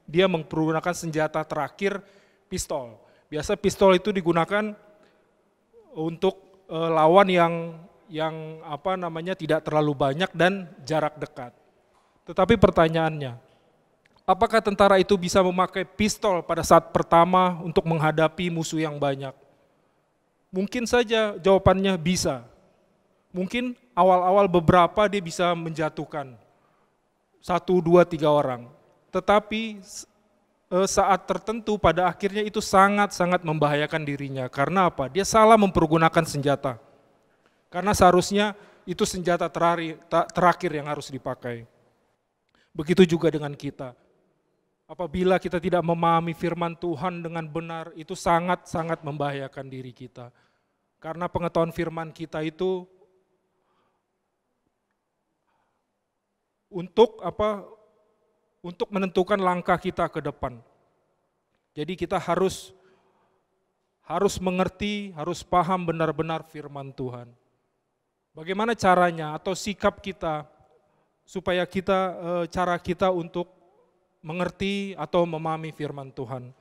dia menggunakan senjata terakhir, pistol. Biasa pistol itu digunakan untuk lawan yang tidak terlalu banyak dan jarak dekat. Tetapi pertanyaannya, apakah tentara itu bisa memakai pistol pada saat pertama untuk menghadapi musuh yang banyak? Mungkin saja jawabannya bisa. Mungkin awal-awal beberapa dia bisa menjatuhkan 1, 2, 3 orang. Tetapi saat tertentu pada akhirnya itu sangat-sangat membahayakan dirinya. Karena apa? Dia salah mempergunakan senjata. Karena seharusnya itu senjata terakhir yang harus dipakai. Begitu juga dengan kita. Apabila kita tidak memahami firman Tuhan dengan benar, itu sangat-sangat membahayakan diri kita. Karena pengetahuan firman kita itu untuk menentukan langkah kita ke depan. Jadi kita harus mengerti, harus paham benar-benar firman Tuhan. Bagaimana caranya atau sikap kita supaya cara kita untuk mengerti atau memahami firman Tuhan.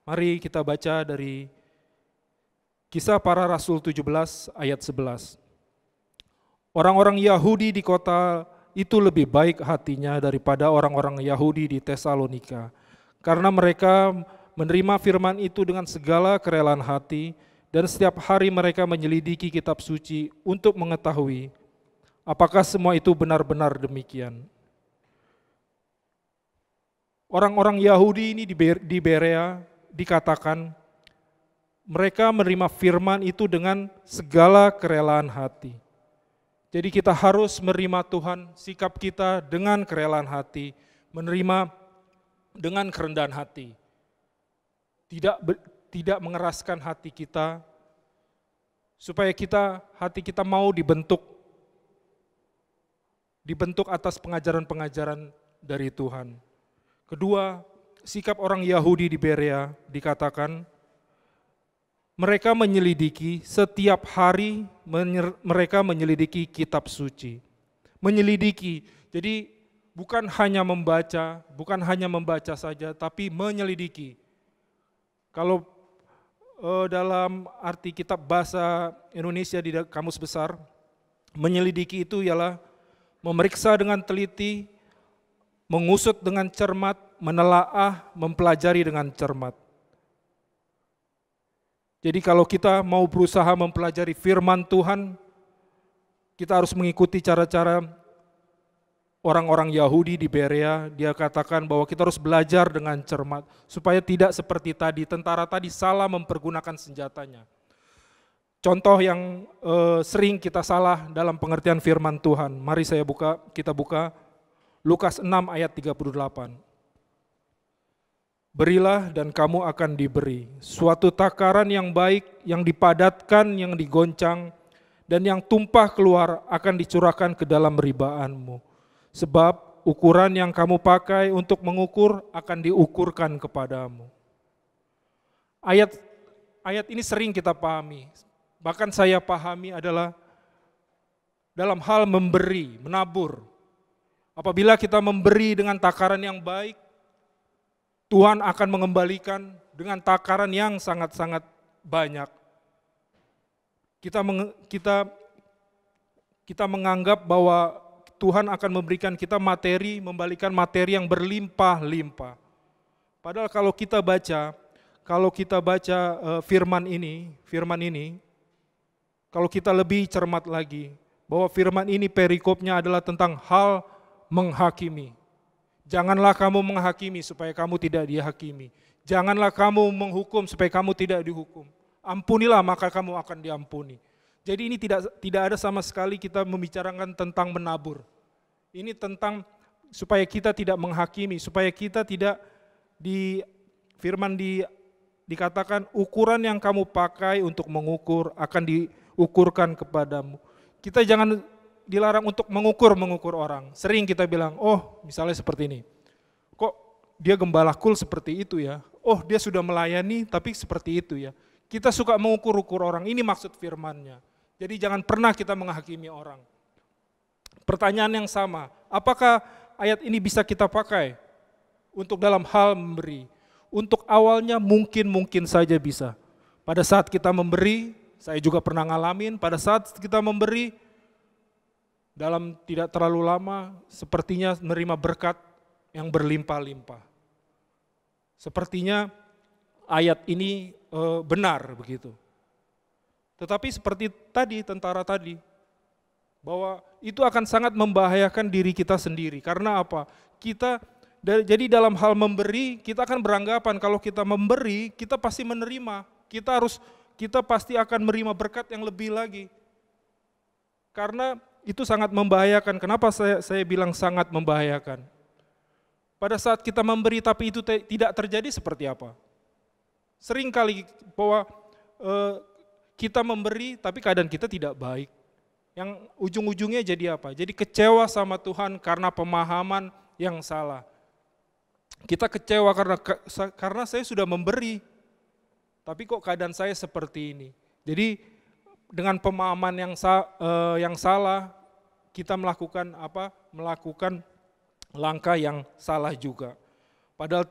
Mari kita baca dari Kisah Para Rasul 17 ayat 11. Orang-orang Yahudi di kota itu lebih baik hatinya daripada orang-orang Yahudi di Tesalonika, karena mereka menerima firman itu dengan segala kerelaan hati, dan setiap hari mereka menyelidiki kitab suci untuk mengetahui apakah semua itu benar-benar demikian. Orang-orang Yahudi ini di Berea dikatakan mereka menerima firman itu dengan segala kerelaan hati. Jadi kita harus menerima Tuhan, sikap kita dengan kerelaan hati, menerima dengan kerendahan hati. Tidak mengeraskan hati kita, supaya hati kita mau dibentuk atas pengajaran-pengajaran dari Tuhan. Kedua, sikap orang Yahudi di Berea dikatakan mereka menyelidiki setiap hari, mereka menyelidiki kitab suci. Menyelidiki, jadi bukan hanya membaca saja, tapi menyelidiki. Kalau dalam arti kitab bahasa Indonesia di Kamus Besar, menyelidiki itu ialah memeriksa dengan teliti, mengusut dengan cermat, menelaah, mempelajari dengan cermat. Jadi kalau kita mau berusaha mempelajari firman Tuhan, kita harus mengikuti cara-cara orang-orang Yahudi di Berea. Dia katakan bahwa kita harus belajar dengan cermat, supaya tidak seperti tadi, tentara tadi salah mempergunakan senjatanya. Contoh yang sering kita salah dalam pengertian firman Tuhan. Mari kita buka Lukas 6 ayat 38. Berilah dan kamu akan diberi, suatu takaran yang baik, yang dipadatkan, yang digoncang, dan yang tumpah keluar akan dicurahkan ke dalam ribaanmu. Sebab ukuran yang kamu pakai untuk mengukur akan diukurkan kepadamu. Ayat ayat ini sering kita pahami. Bahkan saya pahami adalah dalam hal memberi, menabur. Apabila kita memberi dengan takaran yang baik, Tuhan akan mengembalikan dengan takaran yang sangat-sangat banyak. Kita menganggap bahwa Tuhan akan memberikan kita materi, membalikan materi yang berlimpah-limpah. Padahal kalau kita baca firman ini, kalau kita lebih cermat lagi, bahwa firman ini perikopnya adalah tentang hal menghakimi. Janganlah kamu menghakimi supaya kamu tidak dihakimi. Janganlah kamu menghukum supaya kamu tidak dihukum. Ampunilah maka kamu akan diampuni. Jadi ini tidak ada sama sekali kita membicarakan tentang menabur. Ini tentang supaya kita tidak menghakimi, supaya kita tidak dikatakan ukuran yang kamu pakai untuk mengukur akan diukurkan kepadamu. Kita jangan dilarang untuk mengukur orang. Sering kita bilang, oh misalnya seperti ini, kok dia gembala kul seperti itu ya, oh dia sudah melayani tapi seperti itu ya. Kita suka mengukur orang, ini maksud firman-Nya. Jadi jangan pernah kita menghakimi orang. Pertanyaan yang sama, apakah ayat ini bisa kita pakai untuk dalam hal memberi? Untuk awalnya mungkin saja bisa. Pada saat kita memberi, saya juga pernah ngalamin, pada saat kita memberi, dalam tidak terlalu lama, sepertinya menerima berkat yang berlimpah-limpah. Sepertinya ayat ini benar begitu. Tetapi seperti tadi, tentara tadi, bahwa itu akan sangat membahayakan diri kita sendiri. Karena apa? Jadi dalam hal memberi, kita akan beranggapan kalau kita memberi, kita pasti menerima. Kita pasti akan menerima berkat yang lebih lagi. Karena itu sangat membahayakan. Kenapa saya bilang sangat membahayakan? Pada saat kita memberi tapi itu tidak terjadi seperti apa? Sering kali bahwa kita memberi tapi keadaan kita tidak baik. Yang ujung-ujungnya jadi apa? Jadi kecewa sama Tuhan karena pemahaman yang salah. Kita kecewa karena saya sudah memberi, tapi kok keadaan saya seperti ini. Jadi dengan pemahaman yang salah, kita melakukan langkah yang salah juga. Padahal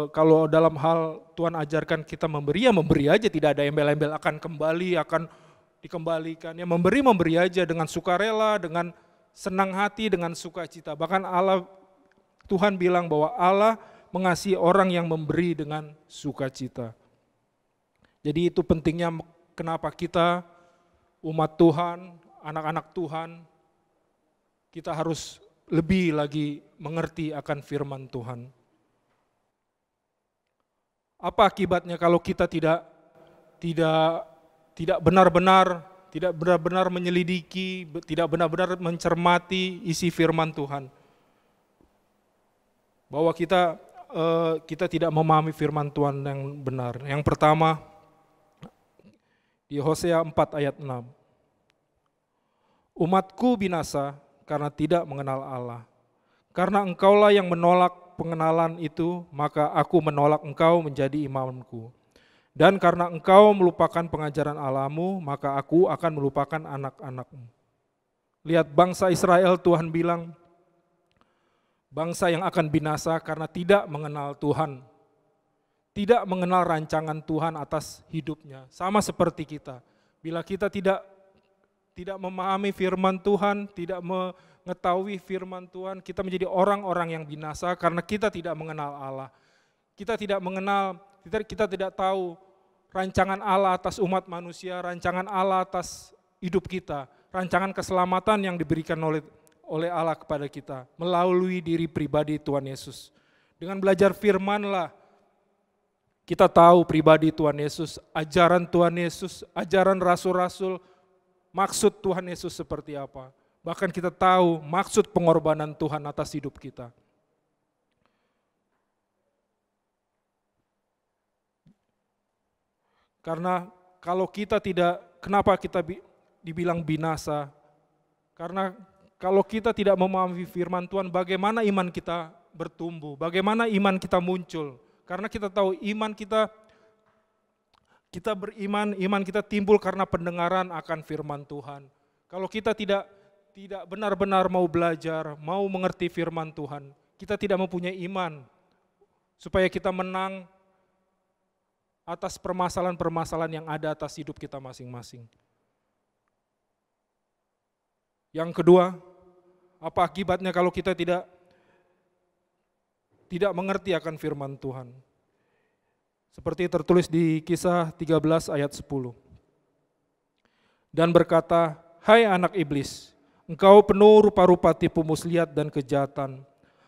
kalau dalam hal Tuhan ajarkan kita memberi, ya memberi aja, tidak ada embel-embel akan kembali, akan dikembalikan. Ya memberi aja dengan sukarela, dengan senang hati, dengan sukacita. Bahkan Tuhan bilang bahwa Allah mengasihi orang yang memberi dengan sukacita. Jadi itu pentingnya kenapa kita umat Tuhan, anak-anak Tuhan, kita harus lebih lagi mengerti akan firman Tuhan. Apa akibatnya kalau kita tidak benar-benar menyelidiki, tidak benar-benar mencermati isi firman Tuhan? Bahwa kita tidak memahami firman Tuhan yang benar. Yang pertama, di Hosea 4 ayat 6. Umatku binasa karena tidak mengenal Allah. Karena engkaulah yang menolak pengenalan itu, maka aku menolak engkau menjadi imamku. Dan karena engkau melupakan pengajaran Allahmu, maka aku akan melupakan anak-anakmu. Lihat bangsa Israel, Tuhan bilang, bangsa yang akan binasa karena tidak mengenal Tuhan. Tidak mengenal rancangan Tuhan atas hidupnya. Sama seperti kita. Bila kita tidak memahami firman Tuhan, tidak mengetahui firman Tuhan, kita menjadi orang-orang yang binasa karena kita tidak mengenal Allah. Kita tidak tahu rancangan Allah atas umat manusia, rancangan Allah atas hidup kita, rancangan keselamatan yang diberikan oleh Allah kepada kita melalui diri pribadi Tuhan Yesus. Dengan belajar firman-lah kita tahu pribadi Tuhan Yesus, ajaran Tuhan Yesus, ajaran rasul-rasul, maksud Tuhan Yesus seperti apa. Bahkan kita tahu maksud pengorbanan Tuhan atas hidup kita. Karena kalau kita kenapa kita dibilang binasa? Karena kalau kita tidak memahami firman Tuhan, bagaimana iman kita bertumbuh, bagaimana iman kita muncul? Karena kita tahu iman kita Kita beriman, iman kita timbul karena pendengaran akan firman Tuhan. Kalau kita tidak benar-benar mau belajar, mau mengerti firman Tuhan, kita tidak mempunyai iman supaya kita menang atas permasalahan-permasalahan yang ada atas hidup kita masing-masing. Yang kedua, apa akibatnya kalau kita tidak mengerti akan firman Tuhan? Seperti tertulis di Kisah 13 ayat 10. Dan berkata, "Hai anak iblis, engkau penuh rupa-rupa tipu muslihat dan kejahatan.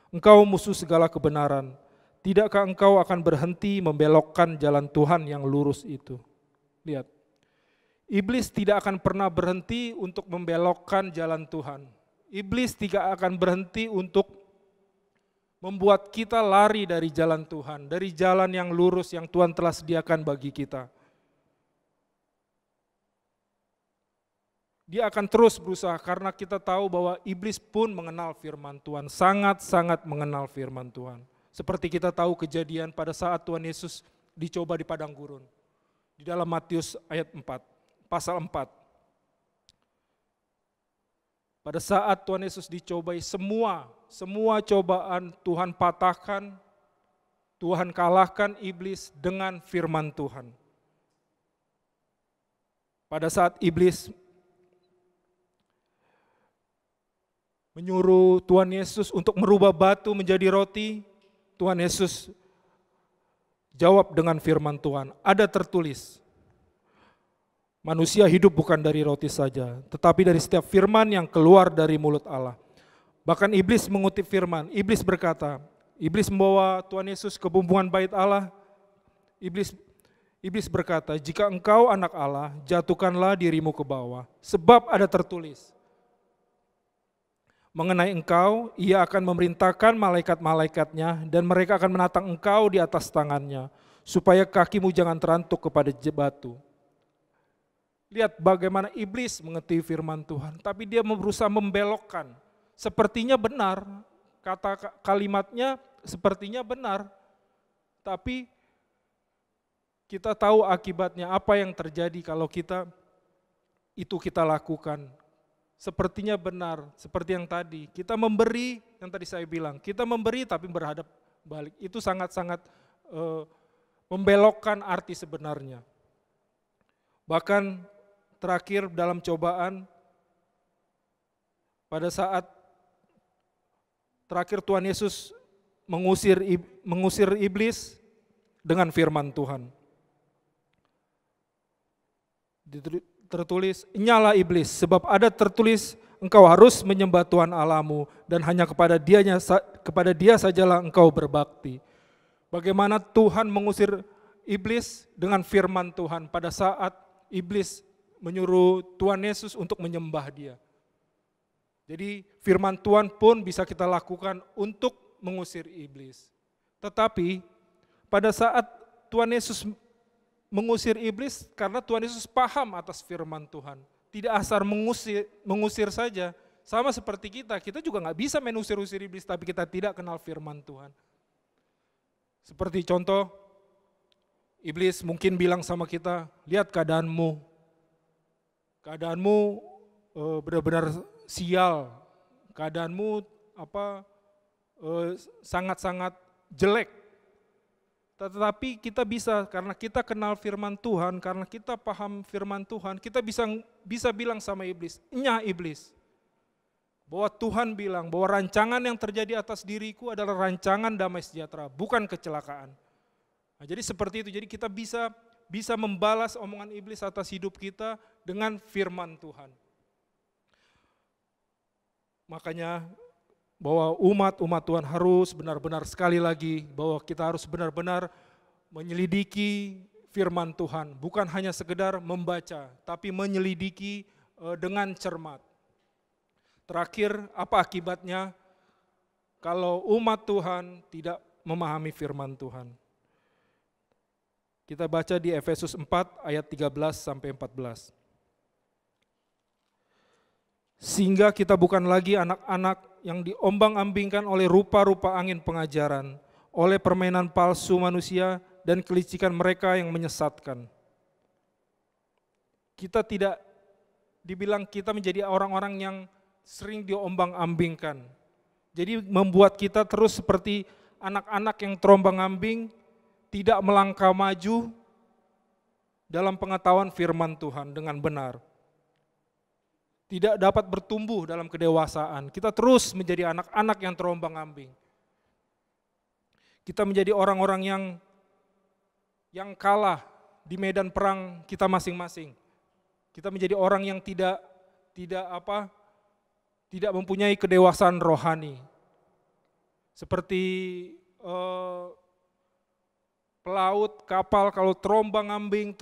Engkau musuh segala kebenaran. Tidakkah engkau akan berhenti membelokkan jalan Tuhan yang lurus itu?" Lihat, iblis tidak akan pernah berhenti untuk membelokkan jalan Tuhan. Iblis tidak akan berhenti untuk membuat kita lari dari jalan Tuhan, dari jalan yang lurus yang Tuhan telah sediakan bagi kita. Dia akan terus berusaha karena kita tahu bahwa iblis pun mengenal firman Tuhan, sangat-sangat mengenal firman Tuhan. Seperti kita tahu kejadian pada saat Tuhan Yesus dicoba di padang gurun. Di dalam Matius ayat 4, pasal 4. Pada saat Tuhan Yesus dicobai, semua cobaan Tuhan patahkan, Tuhan kalahkan iblis dengan firman Tuhan. Pada saat iblis menyuruh Tuhan Yesus untuk merubah batu menjadi roti, Tuhan Yesus jawab dengan firman Tuhan. Ada tertulis, manusia hidup bukan dari roti saja, tetapi dari setiap firman yang keluar dari mulut Allah. Bahkan iblis mengutip firman, iblis berkata, iblis membawa Tuhan Yesus ke bumbungan bait Allah. Iblis berkata, "Jika engkau anak Allah, jatuhkanlah dirimu ke bawah, sebab ada tertulis, mengenai engkau, ia akan memerintahkan malaikat-malaikatnya dan mereka akan menatang engkau di atas tangannya, supaya kakimu jangan terantuk kepada batu." Lihat bagaimana iblis mengerti firman Tuhan, tapi dia berusaha membelokkan. Sepertinya benar, kalimatnya sepertinya benar, tapi kita tahu akibatnya apa yang terjadi kalau kita lakukan. Sepertinya benar, seperti yang tadi, kita memberi, yang tadi saya bilang, kita memberi tapi berhadap balik. Itu sangat-sangat membelokkan arti sebenarnya. Bahkan terakhir dalam cobaan, pada saat terakhir Tuhan Yesus mengusir iblis dengan firman Tuhan. Tertulis, "Nyala iblis, sebab ada tertulis, engkau harus menyembah Tuhan Allahmu dan hanya kepada Dia sajalah engkau berbakti." Bagaimana Tuhan mengusir iblis dengan firman Tuhan pada saat iblis menyuruh Tuhan Yesus untuk menyembah Dia. Jadi firman Tuhan pun bisa kita lakukan untuk mengusir iblis. Tetapi pada saat Tuhan Yesus mengusir iblis, karena Tuhan Yesus paham atas firman Tuhan, tidak asal mengusir saja. Sama seperti kita juga nggak bisa mengusir iblis, tapi kita tidak kenal firman Tuhan. Seperti contoh, iblis mungkin bilang sama kita, "Lihat keadaanmu benar-benar sial, keadaanmu sangat-sangat jelek." Tetapi kita bisa, karena kita kenal firman Tuhan, karena kita paham firman Tuhan, kita bisa bilang sama iblis, "Nya iblis, bahwa Tuhan bilang bahwa rancangan yang terjadi atas diriku adalah rancangan damai sejahtera, bukan kecelakaan." Nah, jadi seperti itu, jadi kita bisa membalas omongan iblis atas hidup kita dengan firman Tuhan. Makanya bahwa umat Tuhan harus benar-benar, sekali lagi, bahwa kita harus benar-benar menyelidiki firman Tuhan. Bukan hanya sekedar membaca, tapi menyelidiki dengan cermat. Terakhir, apa akibatnya kalau umat Tuhan tidak memahami firman Tuhan? Kita baca di Efesus 4 ayat 13-14. "Sehingga kita bukan lagi anak-anak yang diombang-ambingkan oleh rupa-rupa angin pengajaran, oleh permainan palsu manusia dan kelicikan mereka yang menyesatkan. kita tidak dibilang kita menjadi orang-orang yang sering diombang-ambingkan. Jadi membuat kita terus seperti anak-anak yang terombang-ambing, tidak melangkah maju dalam pengetahuan firman Tuhan dengan benar. Tidak dapat bertumbuh dalam kedewasaan. Kita terus menjadi anak-anak yang terombang-ambing. Kita menjadi orang-orang yang kalah di medan perang kita masing-masing. Kita menjadi orang yang tidak mempunyai kedewasaan rohani. Seperti pelaut, kapal kalau terombang-ambing,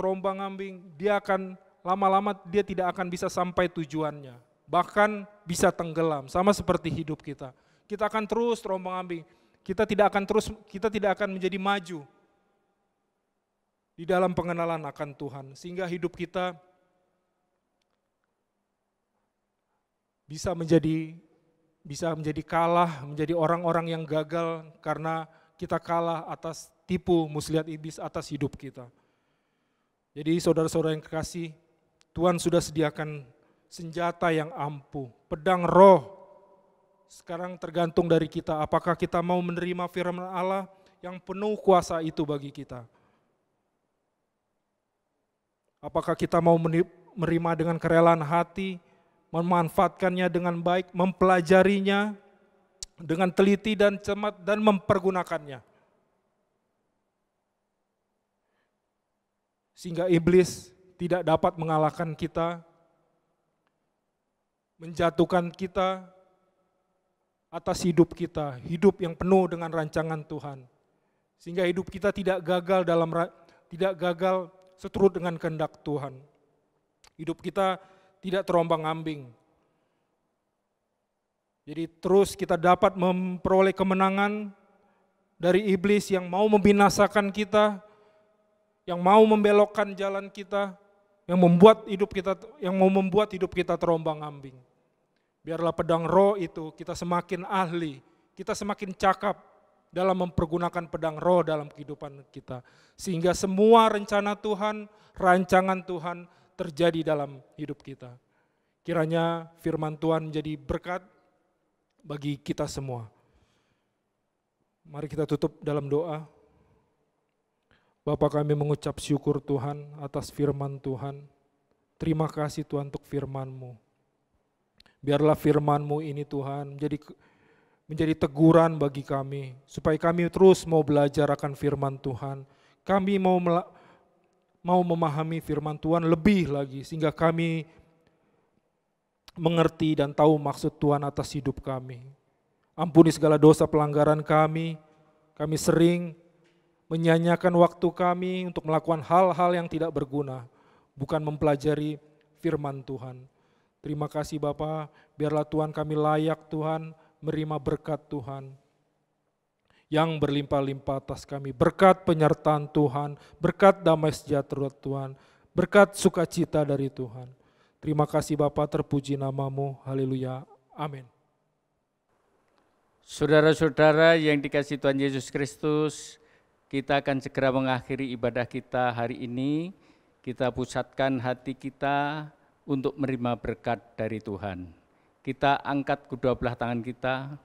dia akan lama-lama dia tidak akan bisa sampai tujuannya. Bahkan bisa tenggelam, sama seperti hidup kita. Kita akan terus terombang-ambing. Kita tidak akan menjadi maju di dalam pengenalan akan Tuhan. Sehingga hidup kita bisa menjadi kalah, menjadi orang-orang yang gagal karena kita kalah atas tipu muslihat iblis atas hidup kita. Jadi saudara-saudara yang kekasih, Tuhan sudah sediakan senjata yang ampuh, pedang roh. Sekarang tergantung dari kita, apakah kita mau menerima firman Allah yang penuh kuasa itu bagi kita. Apakah kita mau menerima dengan kerelaan hati, memanfaatkannya dengan baik, mempelajarinya dengan teliti dan cermat dan mempergunakannya. Sehingga iblis tidak dapat mengalahkan kita, menjatuhkan kita atas hidup kita, hidup yang penuh dengan rancangan Tuhan. Sehingga hidup kita tidak gagal seturut dengan kehendak Tuhan. Hidup kita tidak terombang-ambing. Jadi terus kita dapat memperoleh kemenangan dari iblis yang mau membinasakan kita, yang mau membelokkan jalan kita, yang mau membuat hidup kita terombang-ambing. Biarlah pedang roh itu kita semakin ahli, kita semakin cakap dalam mempergunakan pedang roh dalam kehidupan kita. Sehingga semua rencana Tuhan, rancangan Tuhan terjadi dalam hidup kita. Kiranya firman Tuhan menjadi berkat bagi kita semua. Mari kita tutup dalam doa. Bapa, kami mengucap syukur Tuhan atas firman Tuhan. Terima kasih Tuhan untuk firman-Mu. Biarlah firman-Mu ini Tuhan menjadi teguran bagi kami, supaya kami terus mau belajar akan firman Tuhan. Kami mau memahami firman Tuhan lebih lagi, sehingga kami mengerti dan tahu maksud Tuhan atas hidup kami. Ampuni segala dosa pelanggaran kami sering menyanyiakan waktu kami untuk melakukan hal-hal yang tidak berguna, bukan mempelajari firman Tuhan. Terima kasih Bapa, biarlah Tuhan kami layak Tuhan menerima berkat Tuhan yang berlimpah-limpah atas kami. Berkat penyertaan Tuhan, berkat damai sejahtera Tuhan, berkat sukacita dari Tuhan. Terima kasih Bapa, terpuji nama-Mu, haleluya, amin. Saudara-saudara yang dikasihi Tuhan Yesus Kristus, kita akan segera mengakhiri ibadah kita hari ini. Kita pusatkan hati kita untuk menerima berkat dari Tuhan. Kita angkat kedua belah tangan kita.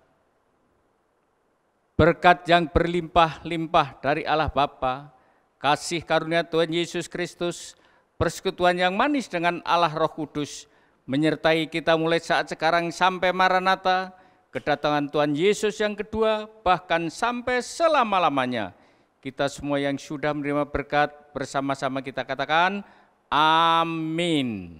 Berkat yang berlimpah-limpah dari Allah Bapa, kasih karunia Tuhan Yesus Kristus, persekutuan yang manis dengan Allah Roh Kudus, menyertai kita mulai saat sekarang sampai Maranatha, kedatangan Tuhan Yesus yang kedua, bahkan sampai selama-lamanya. Kita semua yang sudah menerima berkat, bersama-sama kita katakan, amin.